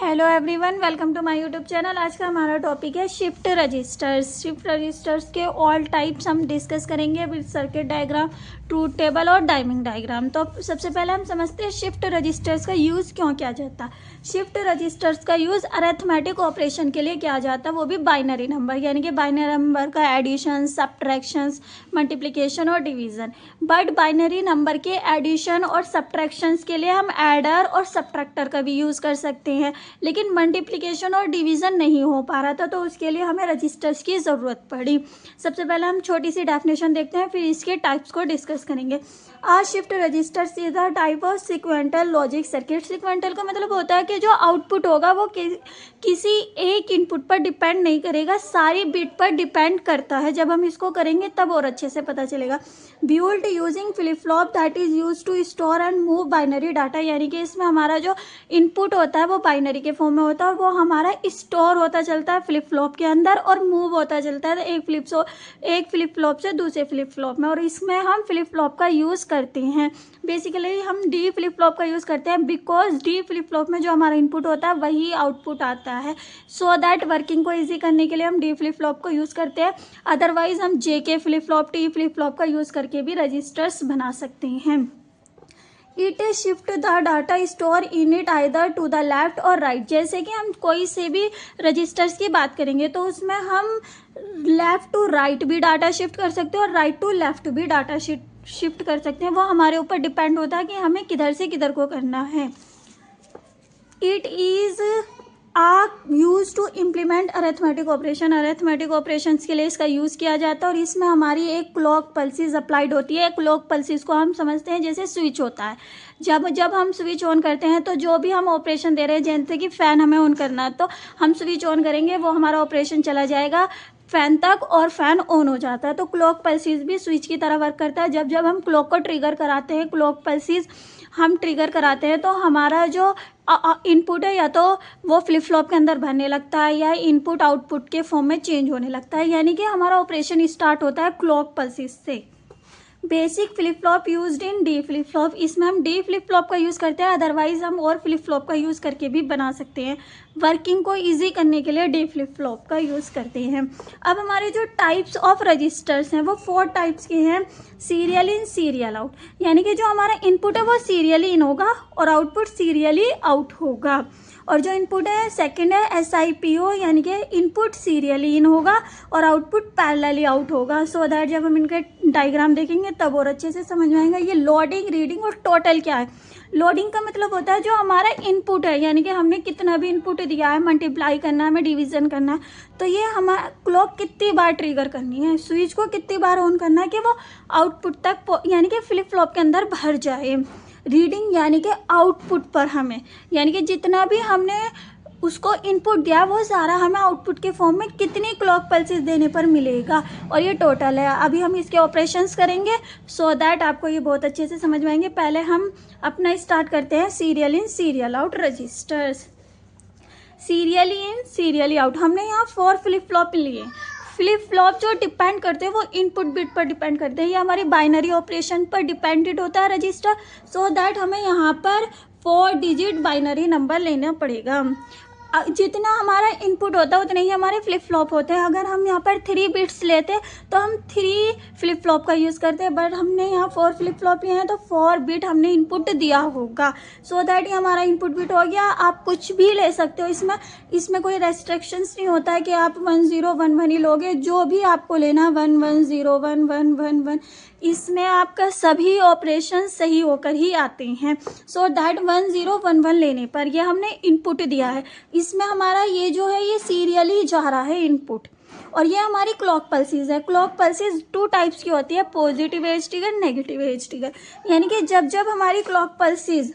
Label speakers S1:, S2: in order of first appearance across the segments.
S1: Hello everyone, welcome to my YouTube channel. आज का हमारा टॉपिक है शिफ्ट रजिस्टर्स। शिफ्ट रजिस्टर्स के ऑल टाइप्स हम डिस्कस करेंगे with circuit diagram, truth table और टाइमिंग डायग्राम। तो सबसे पहले हम समझते हैं शिफ्ट रजिस्टर्स का यूज़ क्यों किया जाता है। शिफ्ट रजिस्टर्स का यूज़ अरिथमेटिक ऑपरेशन के लिए किया जाता है, वो भी बाइनरी नंबर, यानी कि बाइनरी नंबर का एडिशन, सब्ट्रैक्शंस, मल्टीप्लिकेशन और डिवीज़न। बट बाइनरी नंबर के एडिशन और सब्ट्रैक्शंस के लिए हम एडर और सब्ट्रैक्टर का भी यूज़ कर सकते हैं, लेकिन मल्टीप्लिकेशन और डिवीज़न नहीं हो पा रहा था, तो उसके लिए हमें रजिस्टर्स की ज़रूरत पड़ी। सबसे पहले हम छोटी सी डेफिनेशन देखते हैं, फिर इसके टाइप्स को डिस्कस करेंगे। A shift registers is the type of sequential logic circuit. Sequential का मतलब होता है कि जो आउटपुट होगा वो किसी एक इनपुट पर डिपेंड नहीं करेगा, सारी बिट पर डिपेंड करता है। जब हम इसको करेंगे तब और अच्छे से पता चलेगा। Build using flip flop that is use to store and move binary data, यानी कि इसमें हमारा जो इनपुट होता है वो बाइनरी के फॉर्म में होता है और वो हमारा स्टोर होता चलता है फ्लिप फ्लॉप के अंदर और मूव होता चलता है एक फ्लिप फ्लॉप से दूसरे फ्लिप फ्लॉप में। और इसमें हम फ्लिप फ्लॉप का यूज़ करते हैं। बेसिकली हम डी फ्लिप फ्लॉप का यूज़ करते हैं बिकॉज डी फ्लिप फ्लॉप में जो हमारा इनपुट होता है वही आउटपुट आता है। सो दैट वर्किंग को ईजी करने के लिए हम डी फ्लिप फ्लॉप को यूज़ करते हैं। अदरवाइज हम J K flip flop, T flip flop का यूज़ करके भी रजिस्टर्स बना सकते हैं। It shift the data store in it either to the left और राइट। जैसे कि हम कोई से भी रजिस्टर्स की बात करेंगे तो उसमें हम लेफ्ट टू राइट भी डाटा शिफ्ट कर सकते हैं और राइट टू लेफ्ट भी डाटा शिफ्ट कर सकते हैं। वो हमारे ऊपर डिपेंड होता है कि हमें किधर से किधर को करना है। It is use to implement arithmetic operation. Arithmetic operations के लिए इसका यूज़ किया जाता है और इसमें हमारी एक क्लॉक पल्सिस अप्लाइड होती है। क्लॉक पल्सिस को हम समझते हैं जैसे स्विच होता है। जब हम स्विच ऑन करते हैं तो जो भी हम ऑपरेशन दे रहे हैं, जैसे कि फ़ैन हमें ऑन करना है तो हम स्विच ऑन करेंगे, वो हमारा ऑपरेशन चला जाएगा फ़ैन तक और फ़ैन ऑन हो जाता है। तो क्लॉक पल्सिस भी स्विच की तरह वर्क करता है। जब हम क्लॉक को ट्रिगर कराते हैं, क्लॉक पल्सिस हम ट्रिगर कराते हैं तो हमारा जो इनपुट है या तो वो फ्लिप फ्लॉप के अंदर भरने लगता है या इनपुट आउटपुट के फॉर्म में चेंज होने लगता है, यानी कि हमारा ऑपरेशन स्टार्ट होता है क्लॉक पल्सिस से। Basic flip flop used in D flip flop. इसमें हम डी फ्लिप फ्लॉप का यूज़ करते हैं, अदरवाइज हम और फ्लिप फ्लॉप का यूज़ करके भी बना सकते हैं। वर्किंग को इजी करने के लिए डी फ्लिप फ्लॉप का यूज़ करते हैं। अब हमारे जो टाइप्स ऑफ रजिस्टर्स हैं वो 4 टाइप्स के हैं। सीरियल इन, सीरियल आउट, यानी कि जो हमारा इनपुट है वो सीरियली इन होगा और आउटपुट सीरियली आउट होगा। और जो इनपुट है सेकंड है SIPO, यानी कि इनपुट सीरियली इन होगा और आउटपुट पैरेलली आउट होगा। सो दैट जब हम इनके डायग्राम देखेंगे तब और अच्छे से समझ में आएगा। ये लोडिंग, रीडिंग और टोटल क्या है। लोडिंग का मतलब होता है जो हमारा इनपुट है, यानी कि हमने कितना भी इनपुट दिया है, मल्टीप्लाई करना है, हमें डिवीज़न करना है, तो ये हमारा क्लॉक कितनी बार ट्रिगर करनी है, स्विच को कितनी बार ऑन करना है कि वो आउटपुट तक यानी कि फ्लिप फ्लॉप के अंदर भर जाए। रीडिंग यानी कि आउटपुट पर हमें, यानी कि जितना भी हमने उसको इनपुट दिया वो सारा हमें आउटपुट के फॉर्म में कितनी क्लॉक पल्सेस देने पर मिलेगा। और ये टोटल है। अभी हम इसके ऑपरेशंस करेंगे सो दैट आपको ये बहुत अच्छे से समझ में आएंगे। पहले हम अपना स्टार्ट करते हैं serial in, serial out registers. Serially in, serially out, हमने यहाँ 4 फ्लिप फ्लॉप लिए। फ्लिप फ्लॉप जो डिपेंड करते हैं वो इनपुट बिट पर डिपेंड करते हैं, ये हमारी बाइनरी ऑपरेशन पर डिपेंडेड होता है रजिस्टर। सो दैट हमें यहाँ पर 4 डिजिट बाइनरी नंबर लेना पड़ेगा। जितना हमारा इनपुट होता है उतने ही हमारे फ्लिप फ्लॉप होते हैं। अगर हम यहाँ पर 3 बिट्स लेते तो हम 3 फ्लिप फ्लॉप का यूज़ करते हैं, बट हमने यहाँ 4 फ्लिप फ्लॉप लिए हैं तो 4 बिट हमने इनपुट दिया होगा। सो दैट ये हमारा इनपुट बिट हो गया। आप कुछ भी ले सकते हो, इसमें कोई रेस्ट्रिक्शंस नहीं होता है कि आप 1011 ही लोगे। जो भी आपको लेना 11011111, इसमें आपका सभी ऑपरेशन सही होकर ही आते हैं। सो दैट 1011 लेने पर ये हमने इनपुट दिया है, इसमें हमारा ये जो है ये सीरियली जा रहा है इनपुट। और ये हमारी क्लॉक पल्सेस है। क्लॉक पल्सेस 2 टाइप्स की होती है, positive edge trigger, negative edge trigger. यानी कि जब हमारी क्लॉक पल्सेस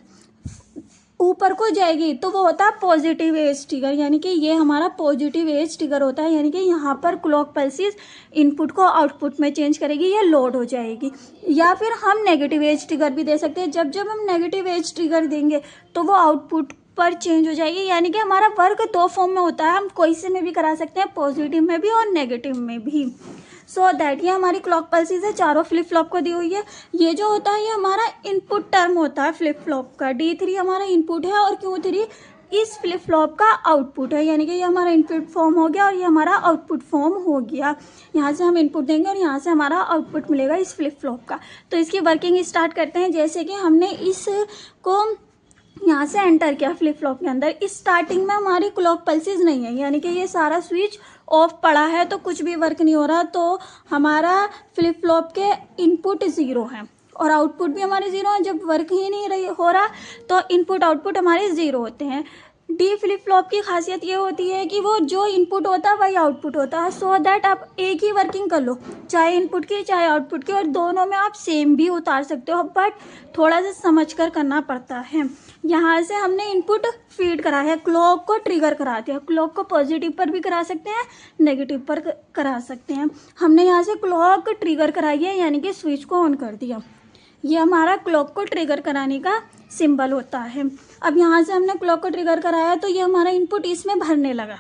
S1: ऊपर को जाएगी तो वो होता है पॉजिटिव एज ट्रिगर, यानी कि ये हमारा पॉजिटिव एज ट्रिगर होता है, यानी कि यहाँ पर क्लॉक पल्सेस इनपुट को आउटपुट में चेंज करेगी, ये लोड हो जाएगी। या फिर हम नेगेटिव एज ट्रिगर भी दे सकते हैं। जब हम नेगेटिव एज ट्रिगर देंगे तो वो आउटपुट पर चेंज हो जाएगी, यानी कि हमारा वर्क 2 फॉर्म में होता है। हम कोई से में भी करा सकते हैं, पॉजिटिव में भी और नेगेटिव में भी। सो दैट ये हमारी क्लॉक पल्सेस है, चारों फ्लिप फ्लॉप को दी हुई है। ये जो होता है ये हमारा इनपुट टर्म होता है फ्लिप फ्लॉप का। D3 हमारा इनपुट है और Q3 इस फ्लिप फ्लॉप का आउटपुट है, यानी कि ये हमारा इनपुट फॉर्म हो गया और ये हमारा आउटपुट फॉर्म हो गया। यहाँ से हम इनपुट देंगे और यहाँ से हमारा आउटपुट मिलेगा इस फ्लिप फ्लॉप का। तो इसकी वर्किंग स्टार्ट करते हैं। जैसे कि हमने इसको यहाँ से एंटर किया फ्लिप फ्लॉप के अंदर, इस स्टार्टिंग में हमारी क्लॉक पल्सेस नहीं है, यानी कि ये सारा स्विच ऑफ पड़ा है, तो कुछ भी वर्क नहीं हो रहा। तो हमारा फ्लिप फ्लॉप के इनपुट 0 है और आउटपुट भी हमारे 0 है। जब वर्क ही नहीं हो रहा तो इनपुट आउटपुट हमारे 0 होते हैं। डी फ्लिप फ्लॉप की खासियत ये होती है कि वो जो इनपुट होता है वही आउटपुट होता है, सो दैट आप एक ही वर्किंग कर लो, चाहे इनपुट की चाहे आउटपुट की, और दोनों में आप सेम भी उतार सकते हो, बट थोड़ा सा समझ कर करना पड़ता है। यहाँ से हमने इनपुट फीड करा है, क्लॉक को ट्रिगर करा दिया। क्लॉक को पॉजिटिव पर भी करा सकते हैं, नेगेटिव पर करा सकते हैं। हमने यहाँ से क्लॉक ट्रिगर कराई है, यानी कि स्विच को ऑन कर दिया। ये हमारा क्लॉक को ट्रिगर कराने का सिंबल होता है। अब यहाँ से हमने क्लॉक को ट्रिगर कराया तो ये हमारा इनपुट इसमें भरने लगा,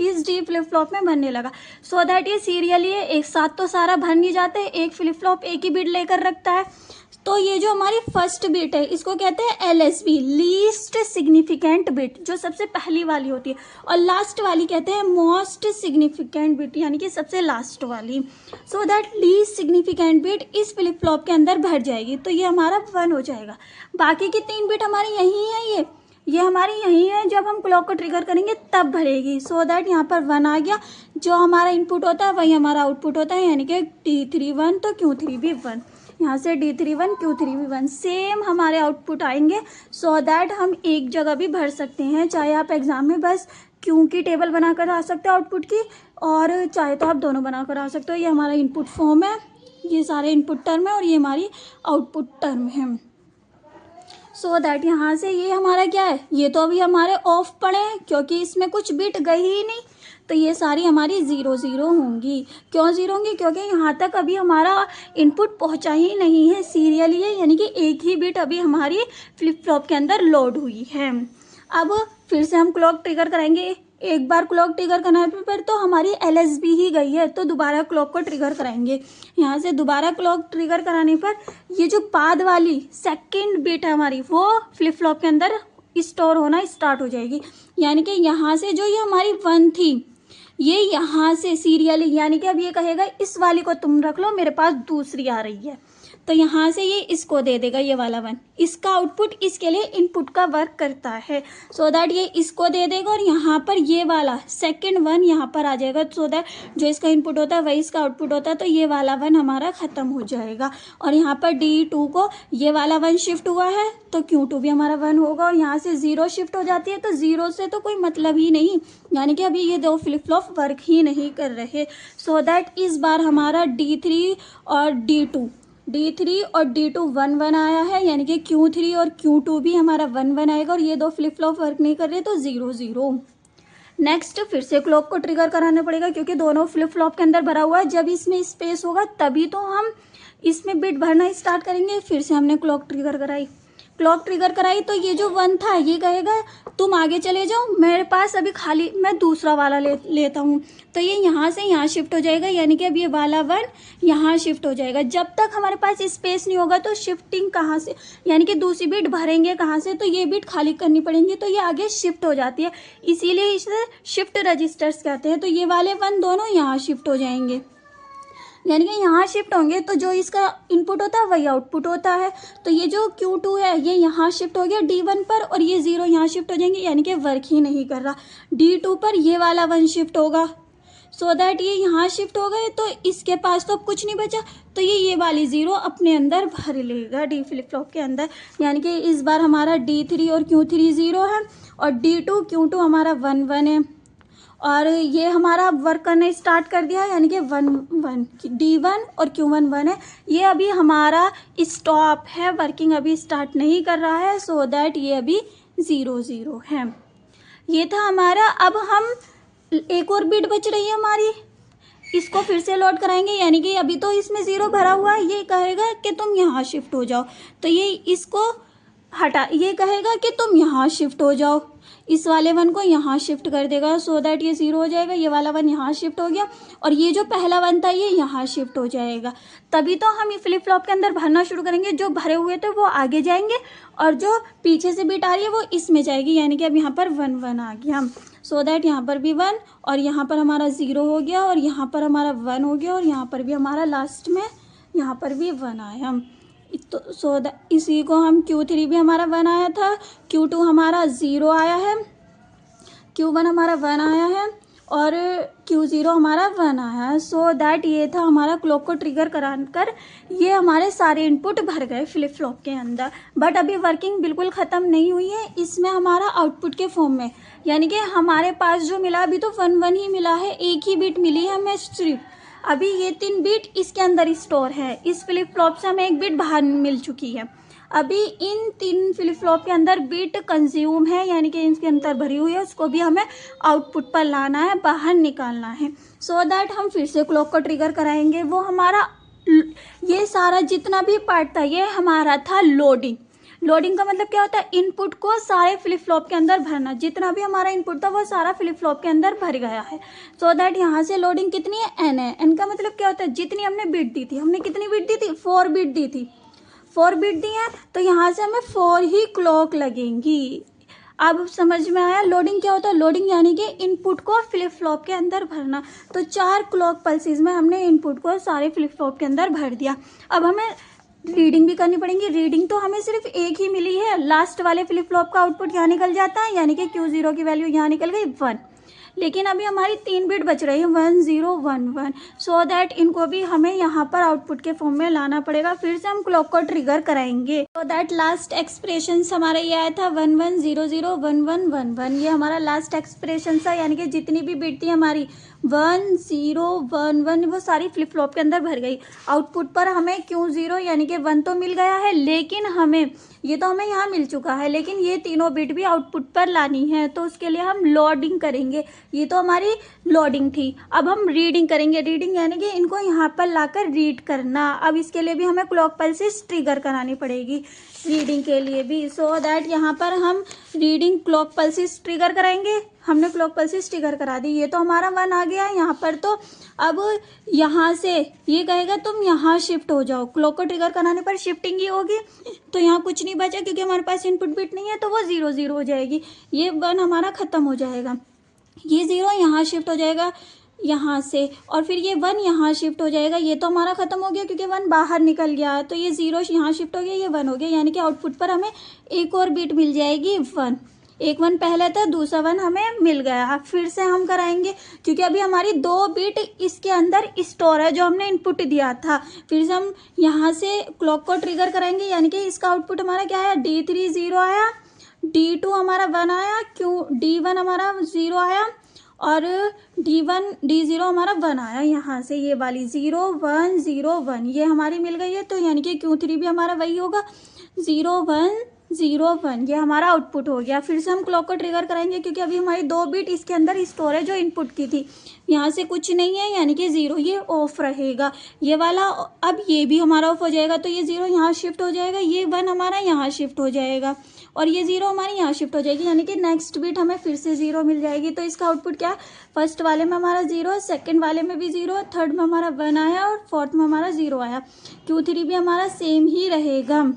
S1: इस डी फ्लिप फ्लॉप में भरने लगा, सो दैट ये सीरियली एक साथ तो सारा भर नहीं जाते, एक फ्लिप फ्लॉप एक ही बिट लेकर रखता है। तो ये जो हमारी फर्स्ट बिट है इसको कहते हैं LSB, लीस्ट सिग्निफिकेंट बिट, जो सबसे पहली वाली होती है, और लास्ट वाली कहते हैं मोस्ट सिग्निफिकेंट बिट, यानी कि सबसे लास्ट वाली। So that least significant bit इस फ्लिप फ्लॉप के अंदर भर जाएगी, तो ये हमारा 1 हो जाएगा। बाकी की 3 बिट हमारी यही है, ये हमारी यही है, जब हम क्लॉक को ट्रिगर करेंगे तब भरेगी। सो दैट यहाँ पर 1 आ गया, जो हमारा इनपुट होता है वही हमारा आउटपुट होता है, यानी कि D3 1 तो Q3 भी 1। यहाँ से D3 1 Q3 भी 1, सेम हमारे आउटपुट आएंगे, सो दैट हम एक जगह भी भर सकते हैं। चाहे आप एग्जाम में बस Q की टेबल बनाकर आ सकते हो आउटपुट की, और चाहे तो आप दोनों बनाकर आ सकते हो। ये हमारा इनपुट फॉर्म है, ये सारे इनपुट टर्म है और ये हमारी आउटपुट टर्म है। सो दैट यहाँ से ये हमारा क्या है, ये तो अभी हमारे ऑफ पड़े हैं क्योंकि इसमें कुछ बिट गई ही नहीं, तो ये सारी हमारी 0 0 होंगी। क्यों 0 होंगी? क्योंकि यहाँ तक अभी हमारा इनपुट पहुँचा ही नहीं है, सीरियली है, यानी कि एक ही बिट अभी हमारी फ्लिप फ्लॉप के अंदर लोड हुई है। अब फिर से हम क्लॉक ट्रिगर कराएंगे। एक बार क्लॉक ट्रिगर करने पर तो हमारी LSB ही गई है, तो दोबारा क्लॉक को ट्रिगर कराएंगे। यहाँ से दोबारा क्लॉक ट्रिगर कराने पर ये जो बाद वाली सेकंड बिट है हमारी, वो फ्लिप फ्लॉप के अंदर स्टोर होना स्टार्ट हो जाएगी। यानी कि यहाँ से जो ये हमारी 1 थी, ये यहाँ से सीरियली, यानी कि अब ये कहेगा इस वाली को तुम रख लो, मेरे पास दूसरी आ रही है, तो यहाँ से ये इसको दे देगा, ये वाला 1, इसका आउटपुट इसके लिए इनपुट का वर्क करता है। सो दैट ये इसको दे देगा और यहाँ पर ये वाला सेकंड 1 यहाँ पर आ जाएगा, सो दैट जो इसका इनपुट होता है वही इसका आउटपुट होता है, तो ये वाला 1 हमारा ख़त्म हो जाएगा। और यहाँ पर D2 को ये वाला 1 शिफ्ट हुआ है तो Q2 भी हमारा 1 होगा, और यहाँ से 0 शिफ्ट हो जाती है, तो 0 से तो कोई मतलब ही नहीं, यानी कि अभी ये 2 फ्लिप फ्लॉप वर्क ही नहीं कर रहे। सो दैट इस बार हमारा D3 और D2 1 1 आया है, यानी कि Q3 और Q2 भी हमारा 1 1 आएगा, और ये 2 फ्लिप फ्लॉप वर्क नहीं कर रहे, तो 0 0। नेक्स्ट फिर से क्लॉक को ट्रिगर कराना पड़ेगा, क्योंकि दोनों फ्लिप फ्लॉप के अंदर भरा हुआ है। जब इसमें स्पेस होगा तभी तो हम इसमें बिट भरना स्टार्ट करेंगे। फिर से हमने क्लॉक ट्रिगर कराई तो ये जो 1 था ये कहेगा तुम आगे चले जाओ, मेरे पास अभी खाली, मैं दूसरा वाला लेता हूँ, तो ये यहाँ से यहाँ शिफ्ट हो जाएगा, यानी कि अब ये वाला 1 यहाँ शिफ्ट हो जाएगा। जब तक हमारे पास स्पेस नहीं होगा तो शिफ्टिंग कहाँ से, यानी कि दूसरी बिट भरेंगे कहाँ से, तो ये बिट खाली करनी पड़ेंगी, तो ये आगे शिफ्ट हो जाती है, इसीलिए इसे शिफ्ट रजिस्टर्स कहते हैं। तो ये वाले 1 दोनों यहाँ शिफ्ट हो जाएंगे, यानी कि यहाँ शिफ्ट होंगे, तो जो इसका इनपुट होता है वही आउटपुट होता है। तो ये जो Q2 है ये यहाँ शिफ्ट हो गया D1 पर, और ये 0 यहाँ शिफ्ट हो जाएंगे, यानी कि वर्क ही नहीं कर रहा। D2 पर ये वाला 1 शिफ्ट होगा, सो दैट ये यहाँ शिफ्ट हो गए, तो इसके पास तो अब कुछ नहीं बचा, तो ये वाली 0 अपने अंदर भर लेगा D फ्लिप फ्लॉप के अंदर। यानी कि इस बार हमारा D3 और Q3 0 है, और D2 Q2 हमारा 1 1 है, और ये हमारा वर्क करना स्टार्ट कर दिया, यानी कि 1 1 D1 और Q1 1 है। ये अभी हमारा स्टॉप है, वर्किंग अभी स्टार्ट नहीं कर रहा है, सो दैट ये अभी 0 0 है। ये था हमारा। अब हम एक और बिट बच रही है हमारी, इसको फिर से लोड कराएंगे, यानी कि अभी तो इसमें 0 भरा हुआ है, ये कहेगा कि तुम यहाँ शिफ्ट हो जाओ, तो ये इसको हटा, ये कहेगा कि तुम यहाँ शिफ्ट हो जाओ, इस वाले 1 को यहाँ शिफ्ट कर देगा सो दैट ये 0 हो जाएगा, ये वाला 1 यहाँ शिफ्ट हो गया और ये जो पहला 1 था ये यहाँ शिफ्ट हो जाएगा। तभी तो हम ये फ्लिप फ्लॉप के अंदर भरना शुरू करेंगे। जो भरे हुए थे वो आगे जाएंगे और जो पीछे से बिट आ रही है वो इसमें जाएगी, यानी कि अब यहाँ पर 1 1 आ गया सो दैट यहाँ पर भी 1 और यहाँ पर हमारा 0 हो गया और यहाँ पर हमारा 1 हो गया और यहाँ पर भी हमारा लास्ट में यहाँ पर भी 1 आया। तो सो दैट इसी को हम Q3 भी हमारा 1 आया था, Q2 हमारा 0 आया है, Q1 हमारा 1 आया है और Q0 हमारा 1 आया है। सो दैट ये था हमारा क्लॉक को ट्रिगर कराकर ये हमारे सारे इनपुट भर गए फ्लिप फ्लॉप के अंदर। बट अभी वर्किंग बिल्कुल ख़त्म नहीं हुई है, इसमें हमारा आउटपुट के फॉर्म में, यानी कि हमारे पास जो मिला अभी तो 1 1 ही मिला है, एक ही बिट मिली है हमें सिर्फ। अभी ये 3 बिट इसके अंदर स्टोर है, इस फ्लिप फ्लॉप से हमें एक बिट बाहर मिल चुकी है। अभी इन 3 फ्लिप फ्लॉप के अंदर बिट कंज्यूम है, यानी कि इसके अंदर भरी हुई है, उसको भी हमें आउटपुट पर लाना है, बाहर निकालना है। सो दैट हम फिर से क्लॉक को ट्रिगर कराएंगे। वो हमारा ये सारा जितना भी पार्ट था ये हमारा था लोडिंग। लोडिंग का मतलब क्या होता है, इनपुट को सारे फ्लिप फ्लॉप के अंदर भरना। जितना भी हमारा इनपुट था वो सारा फ्लिप फ्लॉप के अंदर भर गया है। सो दैट यहाँ से लोडिंग कितनी है, n है। n का मतलब क्या होता है, जितनी हमने बिट दी थी, हमने कितनी बिट दी थी, 4 बिट दी थी, 4 बिट दी है तो यहाँ से हमें 4 ही क्लॉक लगेंगी। अब समझ में आया लोडिंग क्या होता है। लोडिंग यानी कि इनपुट को फ्लिप फ्लॉप के अंदर भरना। तो 4 क्लॉक पल्सेस में हमने इनपुट को सारे फ्लिप फ्लॉप के अंदर भर दिया। अब हमें रीडिंग भी करनी पड़ेगी। रीडिंग तो हमें सिर्फ एक ही मिली है, लास्ट वाले फ्लिप फ्लॉप का आउटपुट यहाँ निकल जाता है, यानी कि Q0 की वैल्यू यहाँ निकल गई 1। लेकिन अभी हमारी 3 बिट बच रही है 1 0 1 1। सो दैट इनको भी हमें यहाँ पर आउटपुट के फॉर्म में लाना पड़ेगा। फिर से हम क्लॉक को ट्रिगर कराएंगे। सो दैट लास्ट एक्सप्रेशन हमारा ये आया था 1 1 0 0 1 1 1 1। ये हमारा लास्ट एक्सप्रेशन था, यानी कि जितनी भी बिट थी हमारी 1 0 1 1 वो सारी फ्लिप फ्लॉप के अंदर भर गई। आउटपुट पर हमें Q0 यानी कि 1 तो मिल गया है, लेकिन हमें ये तो हमें यहाँ मिल चुका है, लेकिन ये तीनों बिट भी आउटपुट पर लानी है। तो उसके लिए हम लोडिंग करेंगे। ये तो हमारी लोडिंग थी। अब हम रीडिंग करेंगे। रीडिंग यानी कि इनको यहाँ पर लाकर रीड करना। अब इसके लिए भी हमें क्लॉक पल्सेस ट्रिगर करानी पड़ेगी रीडिंग के लिए भी। सो दैट यहाँ पर हम रीडिंग क्लॉक पल्सेस ट्रिगर कराएंगे। हमने क्लॉक पल्सेस ट्रिगर करा दी। ये तो हमारा 1 आ गया है यहाँ पर। तो अब यहाँ से ये कहेगा तुम यहाँ शिफ्ट हो जाओ। क्लॉक को ट्रिगर कराने पर शिफ्टिंग ही होगी, तो यहाँ कुछ नहीं बचा क्योंकि हमारे पास इनपुट बिट नहीं है, तो वो 0 0 हो जाएगी। ये 1 हमारा ख़त्म हो जाएगा, ये 0 यहाँ शिफ्ट हो जाएगा यहाँ से, और फिर ये 1 यहाँ शिफ्ट हो जाएगा। ये तो हमारा ख़त्म हो गया क्योंकि 1 बाहर निकल गया, तो ये 0 यहाँ शिफ्ट हो गया, ये 1 हो गया, यानी कि आउटपुट पर हमें एक और बिट मिल जाएगी 1। एक 1 पहले था, दूसरा 1 हमें मिल गया। फिर से हम कराएंगे क्योंकि अभी हमारी 2 बिट इसके अंदर स्टोर है जो हमने इनपुट दिया था। फिर से हम यहाँ से क्लॉक को ट्रिगर कराएंगे, यानी कि इसका आउटपुट हमारा क्या है, D3 0 आया, D2 हमारा 1 आया, D1 हमारा 0 आया और D0 हमारा 1 आया। यहाँ से ये वाली 0 1 0 1 ये हमारी मिल गई है, तो यानी कि Q3 भी हमारा वही होगा 0 1 0 1। ये हमारा आउटपुट हो गया। फिर से हम क्लॉक को ट्रिगर कराएंगे क्योंकि अभी हमारी 2 बिट इसके अंदर स्टोर है जो इनपुट की थी। यहाँ से कुछ नहीं है, यानी कि 0, ये ऑफ रहेगा ये वाला। अब ये भी हमारा ऑफ हो जाएगा, तो ये 0 यहाँ शिफ्ट हो जाएगा, ये 1 हमारा यहाँ शिफ्ट हो जाएगा और ये 0 हमारी यहाँ शिफ्ट हो जाएगी, यानी कि नेक्स्ट बिट हमें फिर से 0 मिल जाएगी। तो इसका आउटपुट क्या है, फर्स्ट वाले में हमारा 0, सेकंड वाले में भी 0, थर्ड में हमारा 1 आया और फोर्थ में हमारा 0 आया। Q3 भी हमारा सेम ही रहेगा।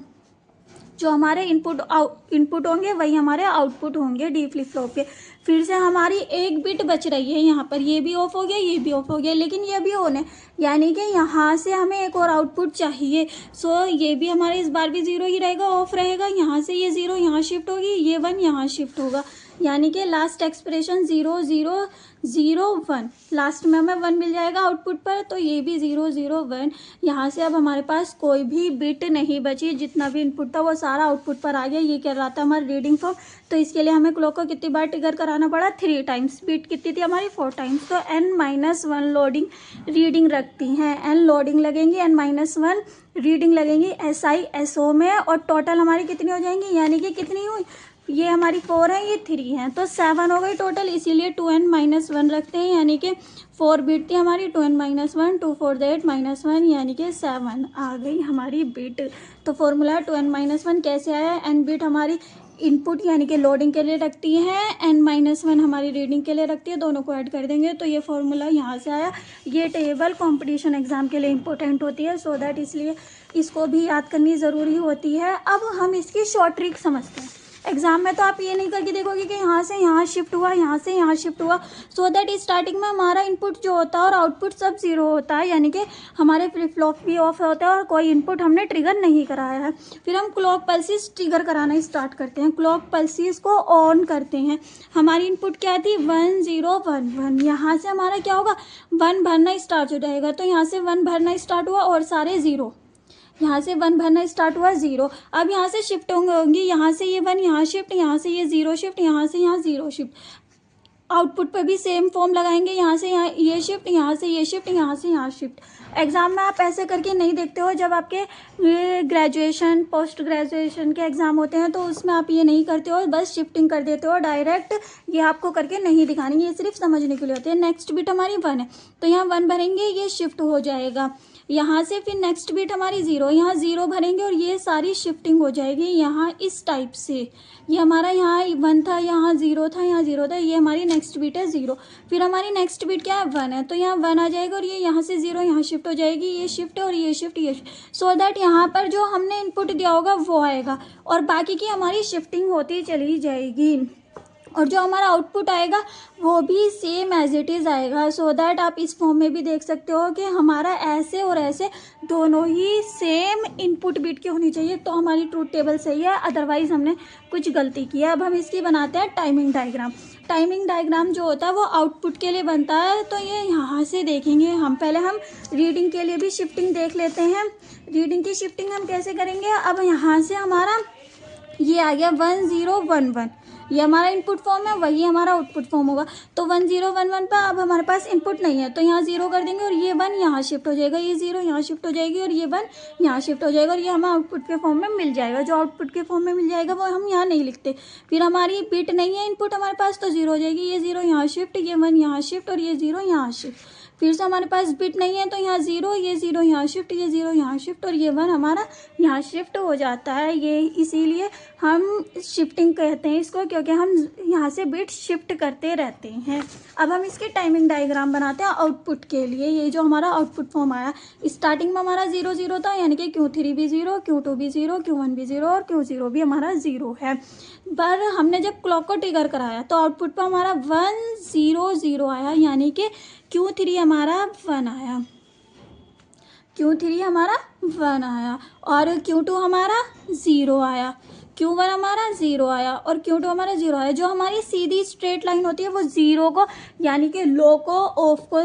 S1: जो हमारे इनपुट होंगे वही हमारे आउटपुट होंगे डी फ्लिप फ्लॉप के। फिर से हमारी एक बिट बच रही है यहाँ पर, ये भी ऑफ हो गया, ये भी ऑफ हो गया, लेकिन ये भी ऑन है, यानी कि यहाँ से हमें एक और आउटपुट चाहिए। सो ये भी हमारे इस बार भी 0 ही रहेगा, ऑफ रहेगा। यहाँ से ये 0 यहाँ शिफ्ट होगी, ये 1 यहाँ शिफ्ट होगा, यानी कि लास्ट एक्सप्रेशन 0 0 0 1। लास्ट में हमें 1 मिल जाएगा आउटपुट पर, तो ये भी 0 0 1। यहाँ से अब हमारे पास कोई भी बिट नहीं बची, जितना भी इनपुट था वो सारा आउटपुट पर आ गया। ये कह रहा था हमारा रीडिंग फॉर्म। तो इसके लिए हमें क्लॉक को कितनी बार ट्रिगर कराना पड़ा, 3 टाइम्स। बिट कितनी थी हमारी, 4 टाइम्स। तो n-1 लोडिंग रीडिंग रखती हैं, n लोडिंग लगेंगी, n-1 रीडिंग लगेंगी SI SO में, और टोटल हमारी कितनी हो जाएंगी, यानी कि कितनी हुई, ये हमारी 4 है, ये 3 है, तो 7 हो गई टोटल। इसीलिए 2n-1 रखते हैं, यानी कि 4 बिट थी हमारी, 2n-1 2 4 8 -1, यानी कि 7 आ गई हमारी बिट। तो फॉर्मूला 2n-1 कैसे आया, n बिट हमारी इनपुट यानी कि लोडिंग के लिए रखती है, n-1 हमारी रीडिंग के लिए रखती है। दोनों को ऐड कर देंगे तो ये फॉर्मूला यहाँ से आया। ये टेबल कंपटीशन एग्ज़ाम के लिए इंपॉर्टेंट होती है, सो दैट इसलिए इसको भी याद करनी ज़रूरी होती है। अब हम इसकी शॉर्ट ट्रिक समझते हैं। एग्जाम में तो आप ये नहीं करके देखोगे कि यहाँ से यहाँ शिफ्ट हुआ, यहाँ से यहाँ शिफ्ट हुआ, सो दैट स्टार्टिंग में हमारा इनपुट जो होता है और आउटपुट सब ज़ीरो होता है, यानी कि हमारे फ्लिप फ्लॉप भी ऑफ होता है और कोई इनपुट हमने ट्रिगर नहीं कराया है। फिर हम क्लॉक पल्सेस ट्रिगर कराना स्टार्ट करते हैं। क्लॉक पल्सेस को ऑन करते हैं। हमारी इनपुट क्या थी 1 0 1 1। यहाँ से हमारा क्या होगा 1 भरना स्टार्ट हो जाएगा, तो यहाँ से 1 भरना स्टार्ट हुआ और सारे ज़ीरो, यहाँ से 1 भरना स्टार्ट हुआ 0। अब यहाँ से शिफ्ट होंगी, यहाँ से ये 1 यहाँ शिफ्ट, यहाँ से ये 0 शिफ्ट, यहाँ से यहाँ 0 शिफ्ट। आउटपुट पे भी सेम फॉर्म लगाएंगे, यहाँ से यहाँ ये शिफ्ट, यहाँ से ये शिफ्ट, यहाँ से यहाँ शिफ्ट। एग्ज़ाम में आप ऐसे करके नहीं देखते हो। जब आपके ग्रेजुएशन पोस्ट ग्रेजुएशन के एग्ज़ाम होते हैं तो उसमें आप ये नहीं करते हो, बस शिफ्टिंग कर देते हो डायरेक्ट। ये आपको करके नहीं दिखानी, ये सिर्फ समझने के लिए होती है। नेक्स्ट बिट हमारी 1 है तो यहाँ 1 भरेंगे, ये शिफ्ट हो जाएगा यहाँ से। फिर नेक्स्ट बिट हमारी 0, यहाँ 0 भरेंगे और ये सारी शिफ्टिंग हो जाएगी यहाँ इस टाइप से। ये हमारा यहाँ 1 था, यहाँ 0 था, यहाँ 0 था, ये हमारी नेक्स्ट बिट है 0। फिर हमारी नेक्स्ट बिट क्या है 1 है, तो यहाँ 1 आ जाएगा और ये यहाँ से 0 यहाँ शिफ्ट हो जाएगी, ये शिफ्ट और ये शिफ्ट, ये सो दैट यहाँ पर जो हमने इनपुट दिया होगा वो आएगा और बाकी की हमारी शिफ्टिंग होती चली जाएगी। और जो हमारा आउटपुट आएगा वो भी सेम एज इट इज़ आएगा। सो दैट आप इस फॉर्म में भी देख सकते हो कि हमारा ऐसे और ऐसे दोनों ही सेम इनपुट बिट की होनी चाहिए, तो हमारी ट्रूथ टेबल सही है, अदरवाइज़ हमने कुछ गलती की है। अब हम इसकी बनाते हैं टाइमिंग डायग्राम। टाइमिंग डायग्राम जो होता है वो आउटपुट के लिए बनता है, तो ये यहाँ से देखेंगे हम। पहले हम रीडिंग के लिए भी शिफ्टिंग देख लेते हैं। रीडिंग की शिफ्टिंग हम कैसे करेंगे। अब यहाँ से हमारा ये आ गया 1 0 1 1, ये हमारा इनपुट फॉर्म है, वही हमारा आउटपुट फॉर्म होगा। तो 1 0 1 1 पर अब हमारे पास इनपुट नहीं है तो यहाँ 0 कर देंगे और ये 1 यहाँ शिफ्ट हो जाएगा, ये 0 यहाँ शिफ्ट हो जाएगी और ये 1 यहाँ शिफ्ट हो जाएगा और ये हमें आउटपुट के फॉर्म में मिल जाएगा। जो आउटपुट के फॉर्म में मिल जाएगा वो हम यहाँ नहीं लिखते। फिर हमारी बिट नहीं है इनपुट हमारे पास तो 0 हो जाएगी, ये 0 यहाँ शिफ्ट, ये 1 यहाँ शिफ्ट और ये 0 यहाँ शिफ्ट। फिर से हमारे पास बिट नहीं है तो यहाँ 0, ये 0 यहाँ शिफ्ट, ये 0 यहाँ शिफ्ट और ये 1 हमारा यहाँ शिफ्ट हो जाता है। ये इसीलिए हम शिफ्टिंग कहते हैं इसको, क्योंकि हम यहाँ से बिट शिफ्ट करते रहते हैं। अब हम इसकी टाइमिंग डायग्राम बनाते हैं आउटपुट के लिए। ये जो हमारा आउटपुट फॉर्म आया, स्टार्टिंग में हमारा 0 0 था, यानी कि Q3 भी 0, Q2 भी 0, Q1 भी 0 और Q0 भी हमारा 0 है। पर हमने जब क्लॉक को ट्रिगर कराया तो आउटपुट पर हमारा 1 0 0 आया, यानी कि Q3 हमारा 1 आया, Q3 हमारा 1 आया और Q2 हमारा 0 आया, Q1 हमारा 0 आया और Q2 हमारा 0 आया। जो हमारी सीधी स्ट्रेट लाइन होती है वो 0 को यानी कि लो को ऑफ को